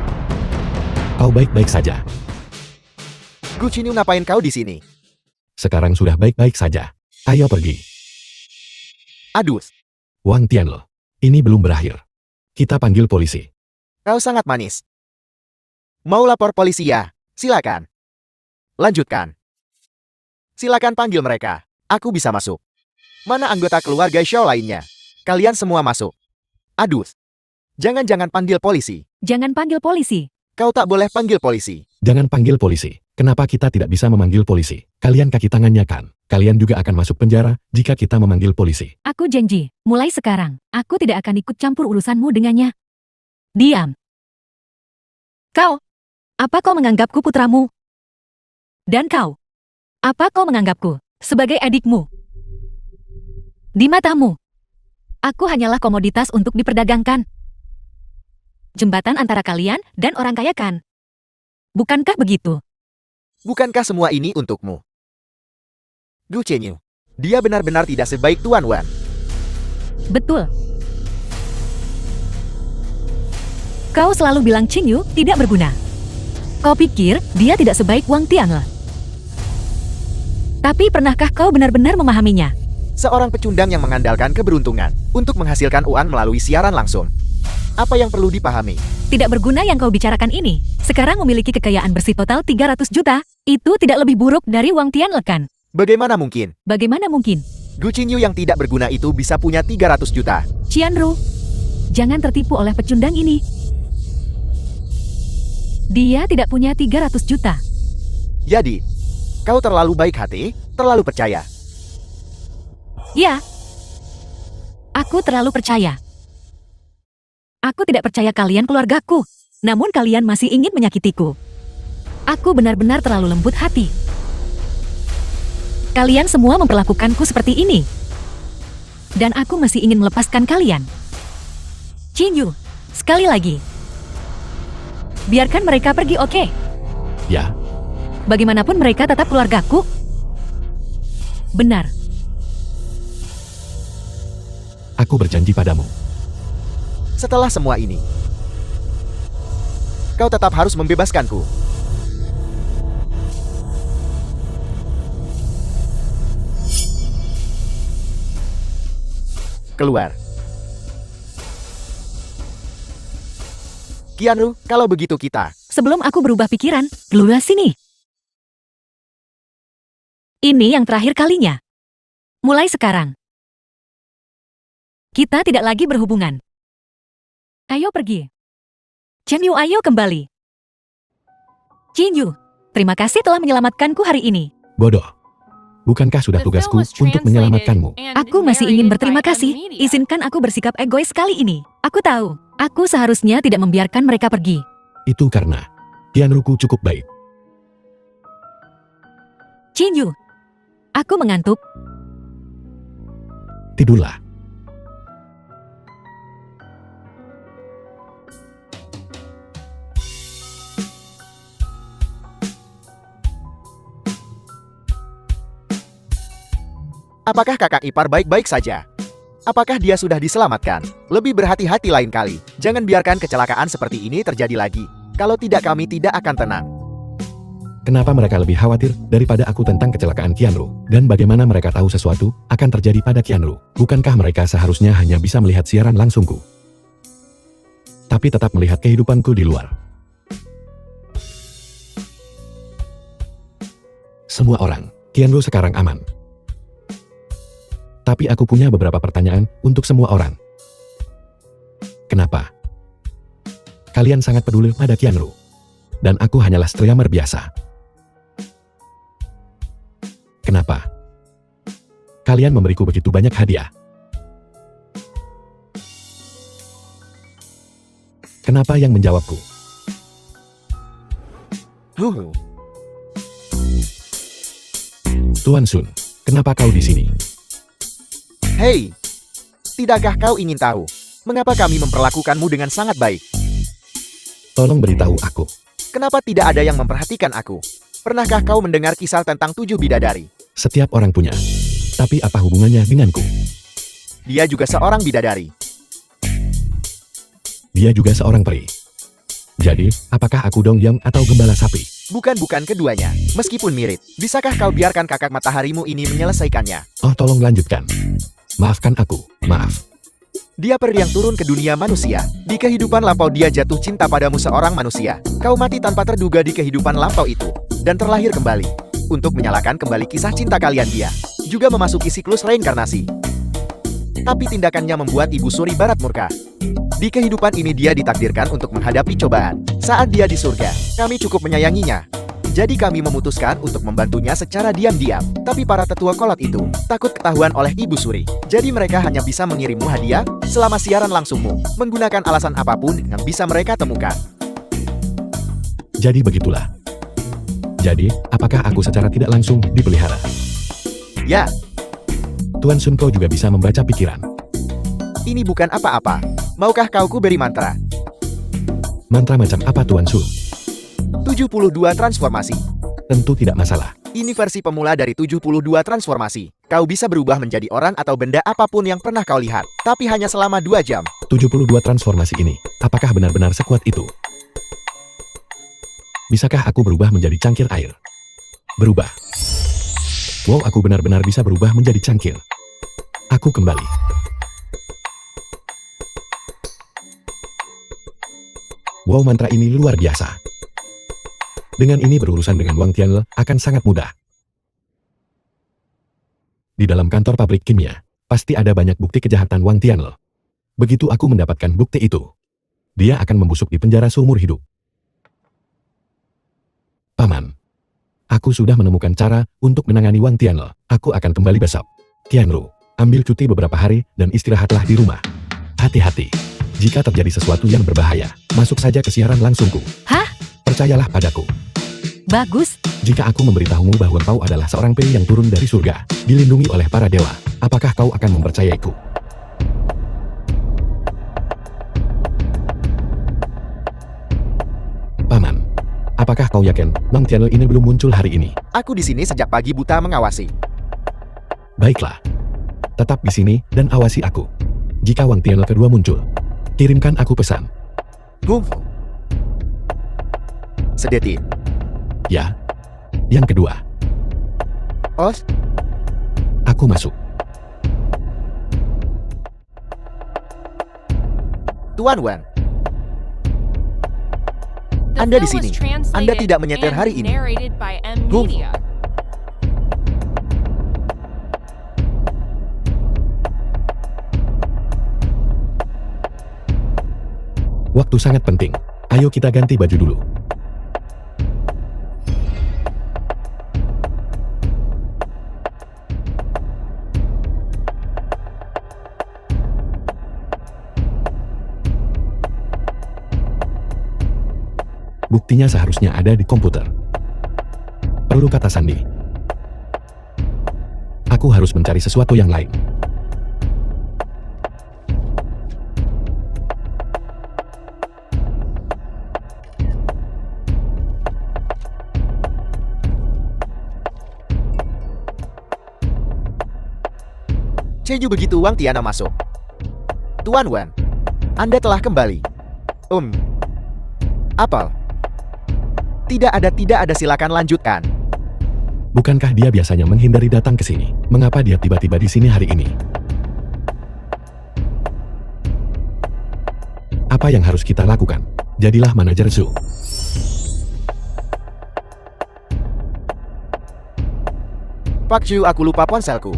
kau baik-baik saja. Gu Chenyu, ngapain kau di sini? Sekarang sudah baik-baik saja. Ayo pergi. Aduh, Wang Tianle, ini belum berakhir. Kita panggil polisi. kau sangat manis. Mau lapor polisi ya? Silakan. Lanjutkan. Silakan panggil mereka. Aku bisa masuk. Mana anggota keluarga Xiao lainnya? Kalian semua masuk. Aduh. Jangan-jangan panggil polisi. Jangan panggil polisi. Kau tak boleh panggil polisi. Jangan panggil polisi. Kenapa kita tidak bisa memanggil polisi? Kalian kaki tangannya kan? Kalian juga akan masuk penjara jika kita memanggil polisi. Aku janji, mulai sekarang, aku tidak akan ikut campur urusanmu dengannya. Diam. Kau, apa kau menganggapku putramu? Dan kau, apa kau menganggapku sebagai adikmu? Di matamu, aku hanyalah komoditas untuk diperdagangkan. Jembatan antara kalian dan orang kaya kan? Bukankah begitu? Bukankah semua ini untukmu? Gu Chenyu. Dia benar-benar tidak sebaik Tuan Wan. Betul. Kau selalu bilang Chenyu tidak berguna. Kau pikir dia tidak sebaik Wang Tianle. Tapi pernahkah kau benar-benar memahaminya? Seorang pecundang yang mengandalkan keberuntungan untuk menghasilkan uang melalui siaran langsung. Apa yang perlu dipahami? Tidak berguna yang kau bicarakan ini. Sekarang memiliki kekayaan bersih total 300 juta. Itu tidak lebih buruk dari Wang Tianle kan? Bagaimana mungkin? Bagaimana mungkin? Gu Chenyu yang tidak berguna itu bisa punya 300 juta. Qianru, jangan tertipu oleh pecundang ini. Dia tidak punya 300 juta. Jadi, kau terlalu baik hati, terlalu percaya. Ya. Aku terlalu percaya. Aku tidak percaya kalian keluargaku. Namun kalian masih ingin menyakitiku. Aku benar-benar terlalu lembut hati. Kalian semua memperlakukanku seperti ini. Dan aku masih ingin melepaskan kalian. Chenyu, sekali lagi. Biarkan mereka pergi, oke? Ya, Bagaimanapun mereka tetap keluargaku. Benar. aku berjanji padamu. Setelah semua ini, kau tetap harus membebaskanku. Keluar. Qianru, kalau begitu kita. Sebelum aku berubah pikiran, keluar sini. Ini yang terakhir kalinya. Mulai sekarang. Kita tidak lagi berhubungan. Ayo pergi. Chenyu, ayo kembali. Chenyu, terima kasih telah menyelamatkanku hari ini. Bodoh. Bukankah sudah The film tugasku was untuk translated menyelamatkanmu? and Aku masih ingin narrated berterima by M kasih. Media. Izinkan aku bersikap egois kali ini. Aku tahu, aku seharusnya tidak membiarkan mereka pergi. Itu karena Qianruku cukup baik. Chenyu, aku mengantuk. Tidurlah. Apakah kakak ipar baik-baik saja? Apakah dia sudah diselamatkan? Lebih berhati-hati lain kali. Jangan biarkan kecelakaan seperti ini terjadi lagi. Kalau tidak, kami tidak akan tenang. Kenapa mereka lebih khawatir daripada aku tentang kecelakaan Qianru? Dan bagaimana mereka tahu sesuatu akan terjadi pada Qianru? Bukankah mereka seharusnya hanya bisa melihat siaran langsungku? Tapi tetap melihat kehidupanku di luar. Semua orang, Qianru sekarang aman. Tapi aku punya beberapa pertanyaan untuk semua orang. Kenapa? Kalian sangat peduli pada Qianru. Dan aku hanyalah streamer biasa. Kenapa? Kalian memberiku begitu banyak hadiah. Kenapa yang menjawabku? Tuan Sun, kenapa kau di sini? Hei, tidakkah kau ingin tahu mengapa kami memperlakukanmu dengan sangat baik? Tolong beritahu aku. Kenapa tidak ada yang memperhatikan aku? Pernahkah kau mendengar kisah tentang 7 bidadari? Setiap orang punya. Tapi apa hubungannya denganku? Dia juga seorang bidadari. Dia juga seorang peri. Jadi, apakah aku Dongyang atau gembala sapi? Bukan keduanya. Meskipun mirip, bisakah kau biarkan kakak mataharimu ini menyelesaikannya? Oh, tolong lanjutkan. Maafkan aku, maaf. Dia peri yang turun ke dunia manusia. Di kehidupan lampau dia jatuh cinta padamu seorang manusia. Kau mati tanpa terduga di kehidupan lampau itu. Dan terlahir kembali. Untuk menyalakan kembali kisah cinta kalian dia. Juga memasuki siklus reinkarnasi. Tapi tindakannya membuat Ibu Suri Barat murka. Di kehidupan ini dia ditakdirkan untuk menghadapi cobaan. Saat dia di surga, kami cukup menyayanginya. Jadi kami memutuskan untuk membantunya secara diam-diam. Tapi para tetua kolot itu takut ketahuan oleh Ibu Suri. Jadi mereka hanya bisa mengirimmu hadiah selama siaran langsungmu, menggunakan alasan apapun yang bisa mereka temukan. Jadi begitulah. Jadi, apakah aku secara tidak langsung dipelihara? Ya, Tuan Sun, kau juga bisa membaca pikiran. ini bukan apa-apa. Maukah kau kuberi mantra? Mantra macam apa, Tuan Sun? 72 transformasi. Tentu tidak masalah. Ini versi pemula dari 72 transformasi. Kau bisa berubah menjadi orang atau benda apapun yang pernah kau lihat. Tapi hanya selama 2 jam. 72 transformasi ini, apakah benar-benar sekuat itu? Bisakah aku berubah menjadi cangkir air? Berubah. Wow, aku benar-benar bisa berubah menjadi cangkir. Aku kembali. Wow, mantra ini luar biasa. Dengan ini berurusan dengan Wang Tianle akan sangat mudah. Di dalam kantor pabrik kimia, pasti ada banyak bukti kejahatan Wang Tianle. Begitu aku mendapatkan bukti itu, dia akan membusuk di penjara seumur hidup. Paman, aku sudah menemukan cara untuk menangani Wang Tianle. Aku akan kembali besok. Qianru, ambil cuti beberapa hari dan istirahatlah di rumah. Hati-hati. Jika terjadi sesuatu yang berbahaya, masuk saja ke siaran langsungku. Hah? Percayalah padaku. Bagus. Jika aku memberitahumu bahwa kau adalah seorang peri yang turun dari surga, dilindungi oleh para dewa, apakah kau akan mempercayaiku? Paman, apakah kau yakin Wang Tianle ini belum muncul hari ini? Aku di sini sejak pagi buta mengawasi. Baiklah. Tetap di sini dan awasi aku. Jika Wang Tianle kedua muncul, kirimkan aku pesan. Sedetik. Ya. Yang kedua, Os, aku masuk. Tuan Wan. The Anda di film sini. was translated Anda tidak menyetir and hari ini. narrated by M Boom. Media. Waktu sangat penting. Ayo kita ganti baju dulu. Buktinya seharusnya ada di komputer. Perlu kata sandi. Aku harus mencari sesuatu yang lain. Jeju begitu Wang Tiana masuk. Tuan Wan, Anda telah kembali. Apel. Tidak ada, silakan lanjutkan. Bukankah dia biasanya menghindari datang ke sini? Mengapa dia tiba-tiba di sini hari ini? Apa yang harus kita lakukan? Jadilah manajer Zhu. Pak Zhu, aku lupa ponselku.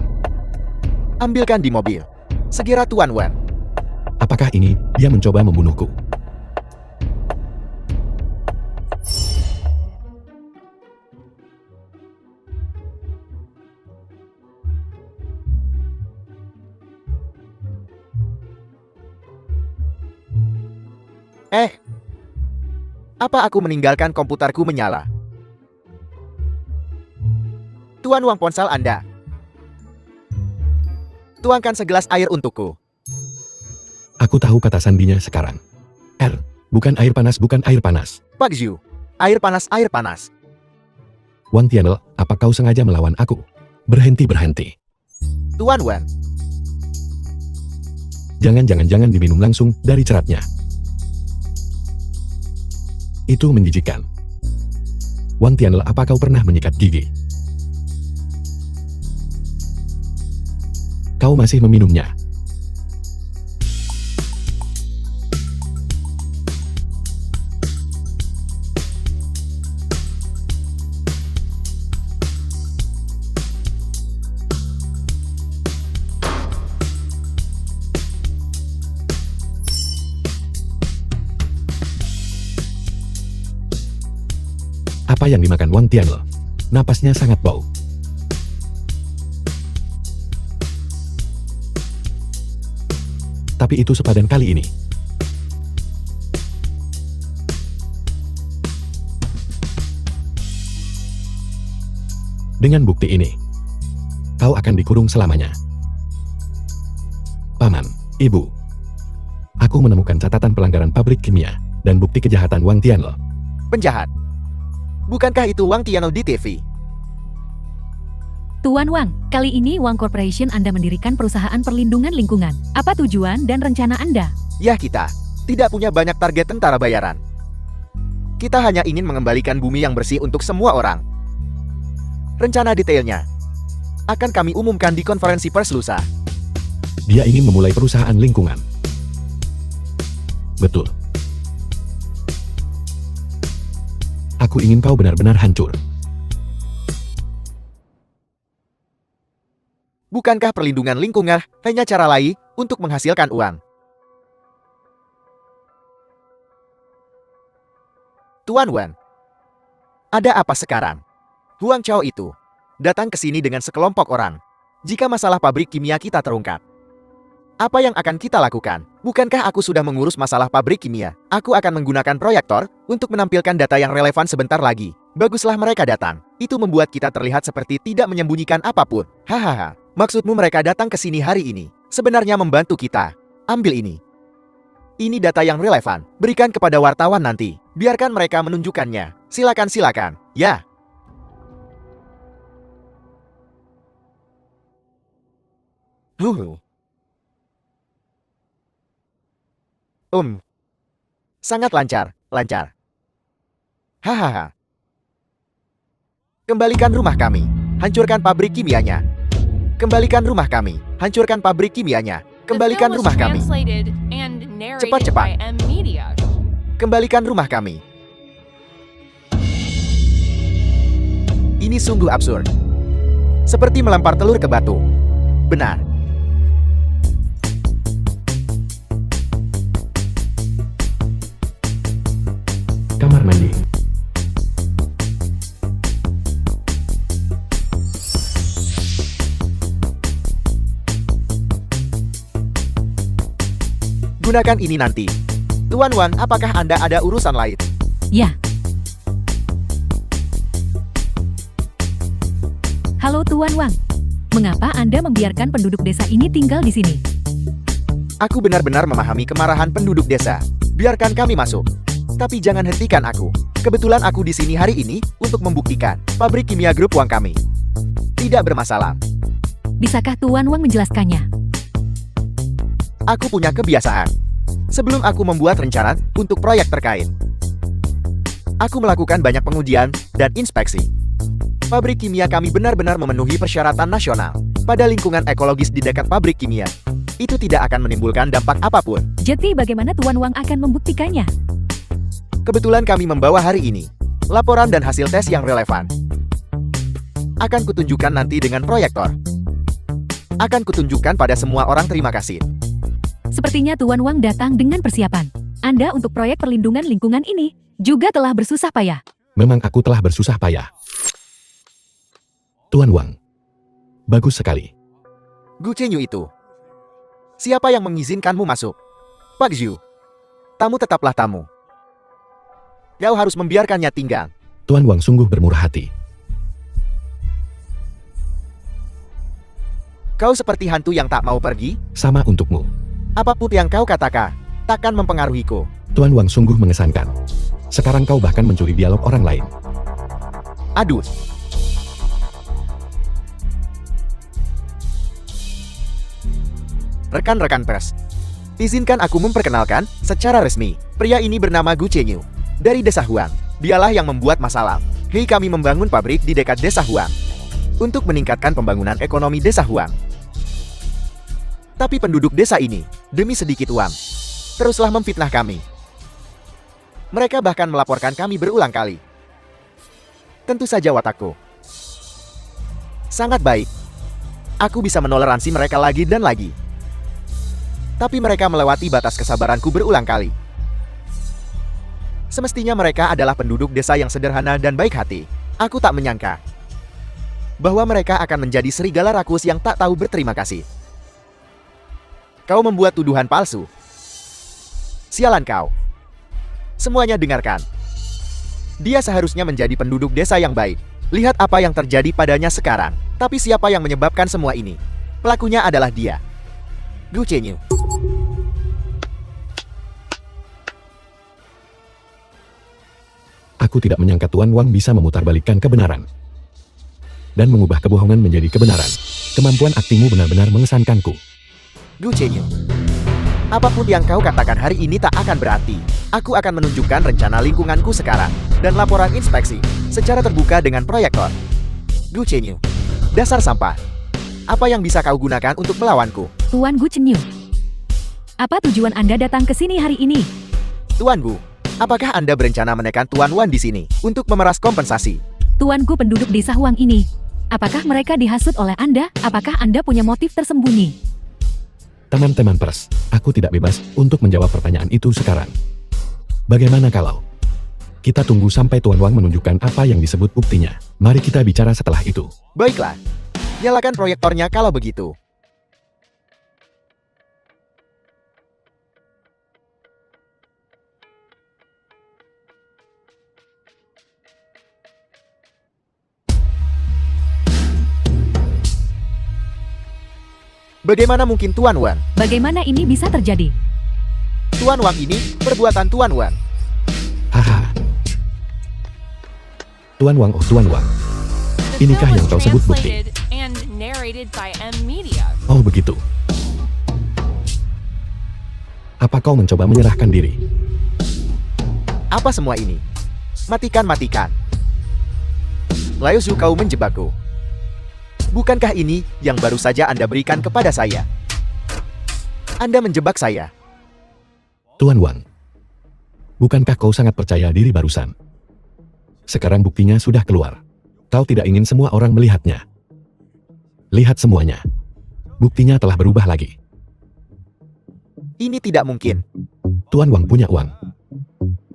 Ambilkan di mobil. Segera Tuan Wan. Apakah ini dia mencoba membunuhku? Apa aku meninggalkan komputerku menyala? Tuan Wang, ponsel Anda. Tuangkan segelas air untukku. Aku tahu kata sandinya sekarang. Bukan air panas, bukan air panas. Pak Zhu, air panas, air panas. Wang Tianle, apa kau sengaja melawan aku? Berhenti. Tuan Wan, Jangan diminum langsung dari ceratnya. Itu menjijikkan. Wang Tianle, apa kau pernah menyikat gigi? Kau masih meminumnya. Apa yang dimakan Wang Tianle? Napasnya sangat bau. Tapi itu sepadan kali ini. Dengan bukti ini, kau akan dikurung selamanya. Paman, Ibu, aku menemukan catatan pelanggaran pabrik kimia dan bukti kejahatan Wang Tianle. penjahat. Bukankah itu Wang Tianle di TV? Tuan Wang, kali ini Wang Corporation Anda mendirikan perusahaan perlindungan lingkungan. Apa tujuan dan rencana Anda? Ya, kita tidak punya banyak target tentara bayaran. Kita hanya ingin mengembalikan bumi yang bersih untuk semua orang. Rencana detailnya akan kami umumkan di konferensi pers lusa. Dia ingin memulai perusahaan lingkungan. Betul. Aku ingin kau benar-benar hancur. Bukankah perlindungan lingkungan hanya cara lain untuk menghasilkan uang? Tuan Wan, ada apa sekarang? Huang Chao itu datang ke sini dengan sekelompok orang. Jika masalah pabrik kimia kita terungkap, apa yang akan kita lakukan? Bukankah aku sudah mengurus masalah pabrik kimia? Aku akan menggunakan proyektor untuk menampilkan data yang relevan sebentar lagi. Baguslah mereka datang. Itu membuat kita terlihat seperti tidak menyembunyikan apapun. Hahaha. Maksudmu mereka datang ke sini hari ini sebenarnya membantu kita. Ambil ini. Ini data yang relevan. Berikan kepada wartawan nanti. Biarkan mereka menunjukkannya. Silakan. Ya. Sangat lancar. Hahaha. Kembalikan rumah kami. Hancurkan pabrik kimianya. Kembalikan rumah kami. Hancurkan pabrik kimianya. Kembalikan rumah kami. Cepat. Kembalikan rumah kami. Ini sungguh absurd. Seperti melempar telur ke batu. Benar. Kamar mandi. Gunakan ini nanti. Tuan Wan, apakah Anda ada urusan lain? Ya. Halo Tuan Wang. Mengapa Anda membiarkan penduduk desa ini tinggal di sini? Aku benar-benar memahami kemarahan penduduk desa. Biarkan kami masuk. Tapi jangan hentikan aku. Kebetulan aku di sini hari ini untuk membuktikan pabrik kimia grup Wang kami tidak bermasalah. Bisakah Tuan Wang menjelaskannya? Aku punya kebiasaan. Sebelum aku membuat rencana untuk proyek terkait, Aku melakukan banyak pengujian dan inspeksi. Pabrik kimia kami benar-benar memenuhi persyaratan nasional. Pada lingkungan ekologis di dekat pabrik kimia, itu tidak akan menimbulkan dampak apapun. Jadi bagaimana Tuan Wang akan membuktikannya? Kebetulan kami membawa hari ini laporan dan hasil tes yang relevan. Akan kutunjukkan nanti dengan proyektor. Akan kutunjukkan pada semua orang. Terima kasih. Sepertinya Tuan Wang datang dengan persiapan. Anda untuk proyek perlindungan lingkungan ini juga telah bersusah payah. Memang aku telah bersusah payah. Tuan Wang. Bagus sekali. Gu Chenyu itu. Siapa yang mengizinkanmu masuk? Pak Zhu. Tamu tetaplah tamu. Kau harus membiarkannya tinggal. Tuan Wang sungguh bermurah hati. Kau seperti hantu yang tak mau pergi. Sama untukmu. Apapun yang kau katakan, takkan mempengaruhiku. Tuan Wang sungguh mengesankan. Sekarang kau bahkan mencuri dialog orang lain. Aduh. Rekan-rekan pers, izinkan aku memperkenalkan secara resmi. Pria ini bernama Gu Chenyu dari Desa Huang. Dialah yang membuat masalah. Hei, kami membangun pabrik di dekat Desa Huang untuk meningkatkan pembangunan ekonomi Desa Huang. Tapi penduduk desa ini, demi sedikit uang, teruslah memfitnah kami. Mereka bahkan melaporkan kami berulang kali. Tentu saja watakku sangat baik. Aku bisa menoleransi mereka lagi dan lagi. Tapi mereka melewati batas kesabaranku berulang kali. Semestinya mereka adalah penduduk desa yang sederhana dan baik hati. Aku tak menyangka bahwa mereka akan menjadi serigala rakus yang tak tahu berterima kasih. Kau membuat tuduhan palsu. Sialan kau. Semuanya dengarkan. Dia seharusnya menjadi penduduk desa yang baik. Lihat apa yang terjadi padanya sekarang. Tapi siapa yang menyebabkan semua ini? Pelakunya adalah dia. Gu Chenyu. Aku tidak menyangka Tuan Wang bisa memutarbalikkan kebenaran dan mengubah kebohongan menjadi kebenaran. Kemampuan aktingmu benar-benar mengesankanku. Gu Chenyu. Apapun yang kau katakan hari ini tak akan berarti. Aku akan menunjukkan rencana lingkunganku sekarang dan laporan inspeksi secara terbuka dengan proyektor. Gu Chenyu. Dasar sampah. Apa yang bisa kau gunakan untuk melawanku? Tuan Gu Chenyu. Apa tujuan Anda datang ke sini hari ini? Tuan Gu, apakah Anda berencana menekan Tuan Wan di sini untuk memeras kompensasi? Tuan Gu penduduk desa Huang ini. Apakah mereka dihasut oleh Anda? Apakah Anda punya motif tersembunyi? Teman-teman pers, aku tidak bebas untuk menjawab pertanyaan itu sekarang. Bagaimana kalau kita tunggu sampai Tuan Wang menunjukkan apa yang disebut buktinya? Mari kita bicara setelah itu. Baiklah. Nyalakan proyektornya kalau begitu. Bagaimana mungkin Tuan Wan? Bagaimana ini bisa terjadi? Tuan Wang ini perbuatan Tuan Wan. Haha. Tuan Wang, oh Tuan Wang. The Inikah film yang was kau sebut bukti? translated and narrated by M Media. Oh begitu. Apa kau mencoba menyerahkan diri? Apa semua ini? Matikan. Layo Zhu, kau menjebakku. Bukankah ini yang baru saja Anda berikan kepada saya? Anda menjebak saya. Tuan Wang. Bukankah kau sangat percaya diri barusan? Sekarang buktinya sudah keluar. Kau tidak ingin semua orang melihatnya. Lihat semuanya. Buktinya telah berubah lagi. Ini tidak mungkin. Tuan Wang punya uang.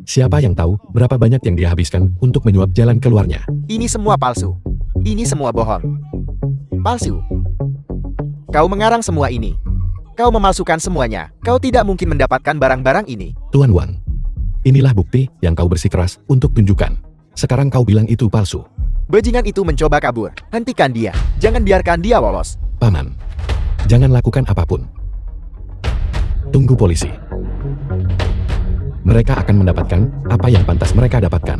Siapa yang tahu berapa banyak yang dia habiskan untuk menyuap jalan keluarnya? Ini semua palsu. Ini semua bohong. Palsu. Kau mengarang semua ini. Kau memalsukan semuanya. Kau tidak mungkin mendapatkan barang-barang ini. Tuan Wang. Inilah bukti yang kau bersikeras untuk tunjukkan. Sekarang kau bilang itu palsu. Bajingan itu mencoba kabur. Hentikan dia. Jangan biarkan dia lolos. Paman. Jangan lakukan apapun. Tunggu polisi. Mereka akan mendapatkan apa yang pantas mereka dapatkan.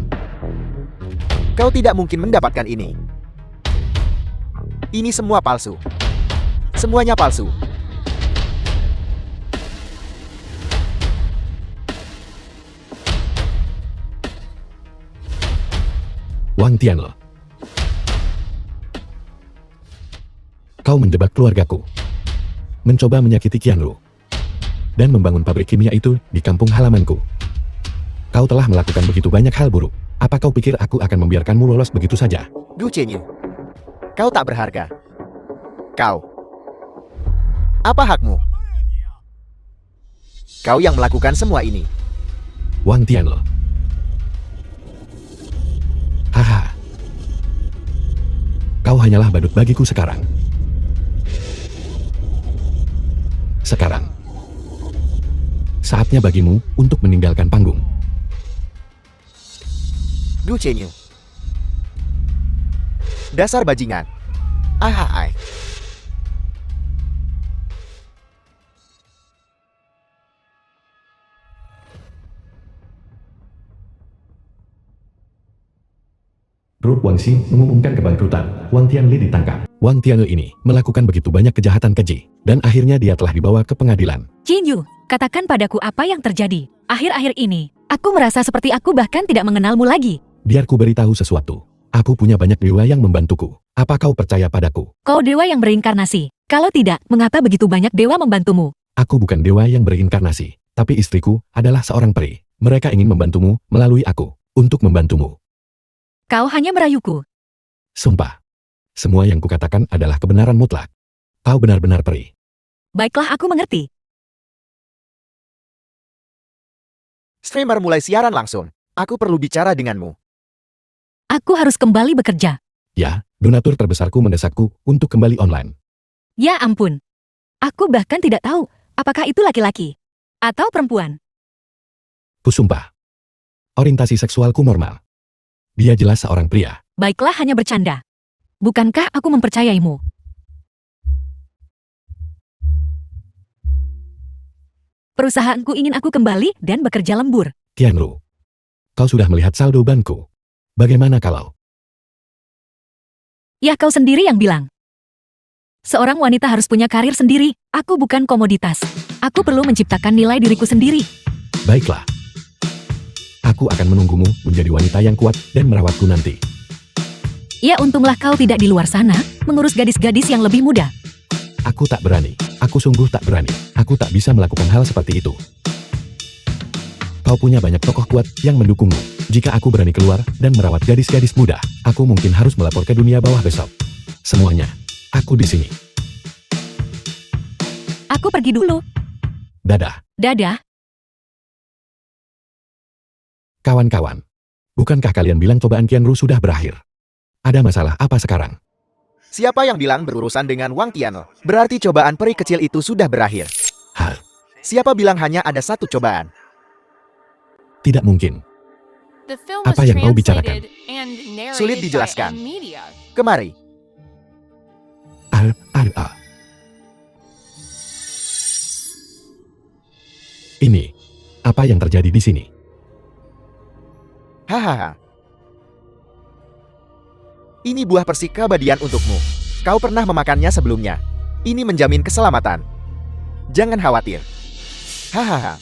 Kau tidak mungkin mendapatkan ini. Ini semua palsu. Semuanya palsu. Wang Tianle. Kau menjebak keluargaku, mencoba menyakiti Qianru, dan membangun pabrik kimia itu di kampung halamanku. Kau telah melakukan begitu banyak hal buruk. Apa kau pikir aku akan membiarkanmu lolos begitu saja? Gu Chenyu, kau tak berharga. Kau. Apa hakmu? Kau yang melakukan semua ini. Wang Tianle. Haha. Kau hanyalah badut bagiku sekarang. Sekarang, saatnya bagimu untuk meninggalkan panggung. Gu Chenyu. Dasar bajingan. Ahai. Grup Wangxi mengumumkan kebangkrutan. Wang Tianle ditangkap. Wang Tianle ini melakukan begitu banyak kejahatan keji, dan akhirnya dia telah dibawa ke pengadilan. Jinyu, katakan padaku apa yang terjadi. Akhir-akhir ini, aku merasa seperti aku bahkan tidak mengenalmu lagi. Biar ku beritahu sesuatu. Aku punya banyak dewa yang membantuku. Apa kau percaya padaku? Kau dewa yang berinkarnasi. Kalau tidak, mengapa begitu banyak dewa membantumu? Aku bukan dewa yang berinkarnasi, tapi istriku adalah seorang peri. Mereka ingin membantumu melalui aku, untuk membantumu. Kau hanya merayuku. Sumpah. Semua yang kukatakan adalah kebenaran mutlak. Kau benar-benar peri. Baiklah, aku mengerti. Streamer mulai siaran langsung. Aku perlu bicara denganmu. Aku harus kembali bekerja. Ya, donatur terbesarku mendesakku untuk kembali online. Ya ampun. Aku bahkan tidak tahu apakah itu laki-laki atau perempuan. Kusumpah. Orientasi seksualku normal. Dia jelas seorang pria. Baiklah, hanya bercanda. Bukankah aku mempercayaimu? Perusahaanku ingin aku kembali dan bekerja lembur. Qianru. Kau sudah melihat saldo banku. Bagaimana kalau? Ya, kau sendiri yang bilang. Seorang wanita harus punya karir sendiri. Aku bukan komoditas. Aku perlu menciptakan nilai diriku sendiri. Baiklah. Aku akan menunggumu menjadi wanita yang kuat dan merawatku nanti. Ya, untunglah kau tidak di luar sana, mengurus gadis-gadis yang lebih muda. Aku tak berani. Aku sungguh tak berani. Aku tak bisa melakukan hal seperti itu. Kau punya banyak tokoh kuat yang mendukungmu. Jika aku berani keluar dan merawat gadis-gadis muda, aku mungkin harus melapor ke dunia bawah besok. Semuanya, aku di sini. Aku pergi dulu. Dadah. Dadah. Kawan-kawan, bukankah kalian bilang cobaan Qianru sudah berakhir? Ada masalah apa sekarang? Siapa yang bilang berurusan dengan Wang Tianle? Berarti cobaan peri kecil itu sudah berakhir. Hal, Siapa bilang hanya ada satu cobaan? tidak mungkin. The film Apa was yang kau bicarakan? translated and narrated Sulit by dijelaskan. M Media. Kemari. Ini, apa yang terjadi di sini? Hahaha. Ini buah persik keabadian untukmu. Kau pernah memakannya sebelumnya. Ini menjamin keselamatan. Jangan khawatir. Hahaha.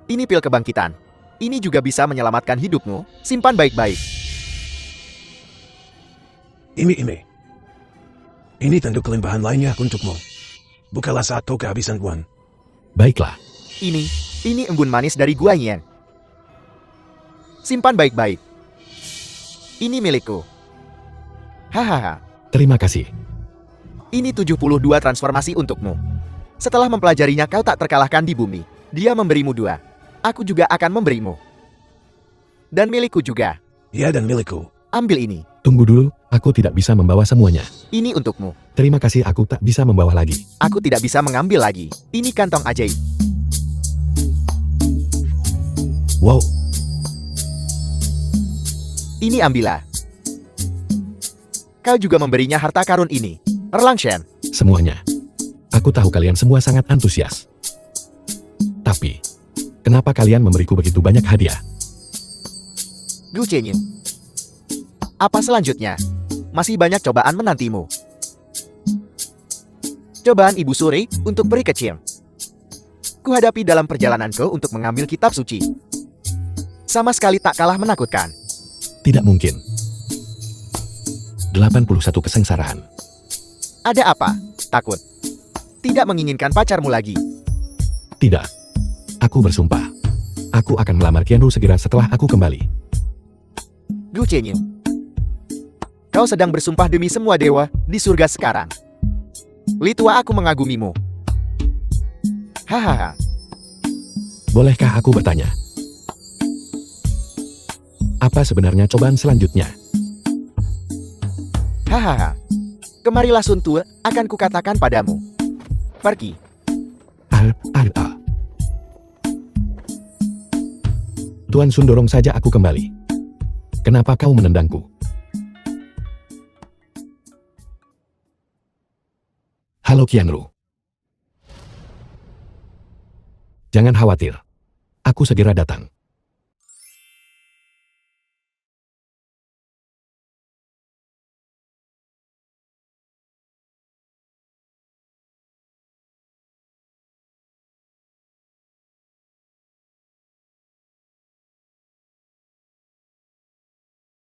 Ini pil kebangkitan. Ini juga bisa menyelamatkan hidupmu. Simpan baik-baik. Ini tentu kelimpahan lainnya untukmu. Bukalah saat kau kehabisan uang. Baiklah, Ini embun manis dari Gua Yen. Simpan baik-baik. Ini milikku. Hahaha. terima kasih. Ini 72 transformasi untukmu. Setelah mempelajarinya kau tak terkalahkan di bumi. Dia memberimu 2. Aku juga akan memberimu. Dan milikku juga. Ya, dan milikku. Ambil ini. Tunggu dulu, aku tidak bisa membawa semuanya. Ini untukmu. Terima kasih, aku tak bisa membawa lagi. Aku tidak bisa mengambil lagi. Ini kantong ajaib. Wow, Ini ambillah. Kau juga memberinya harta karun ini. Erlang Shen. semuanya. Aku tahu kalian semua sangat antusias. Tapi, kenapa kalian memberiku begitu banyak hadiah? Gu Chenyu. Apa selanjutnya? Masih banyak cobaan menantimu. Cobaan Ibu Suri untuk peri kecil. Kuhadapi dalam perjalananku untuk mengambil kitab suci. Sama sekali tak kalah menakutkan. Tidak mungkin. 81 kesengsaraan. Ada apa? Takut? Tidak menginginkan pacarmu lagi. Tidak. Aku bersumpah. Aku akan melamar Qianru segera setelah aku kembali. Gu Chenyu. Kau sedang bersumpah demi semua dewa di surga sekarang. Litua, aku mengagumimu. Hahaha. Bolehkah aku bertanya? Apa sebenarnya cobaan selanjutnya? Hahaha. Kemarilah Sun Tue, akan kukatakan padamu. Pergi. Tuan Sun, dorong saja aku kembali. Kenapa kau menendangku? Halo Qianru. Jangan khawatir. Aku segera datang.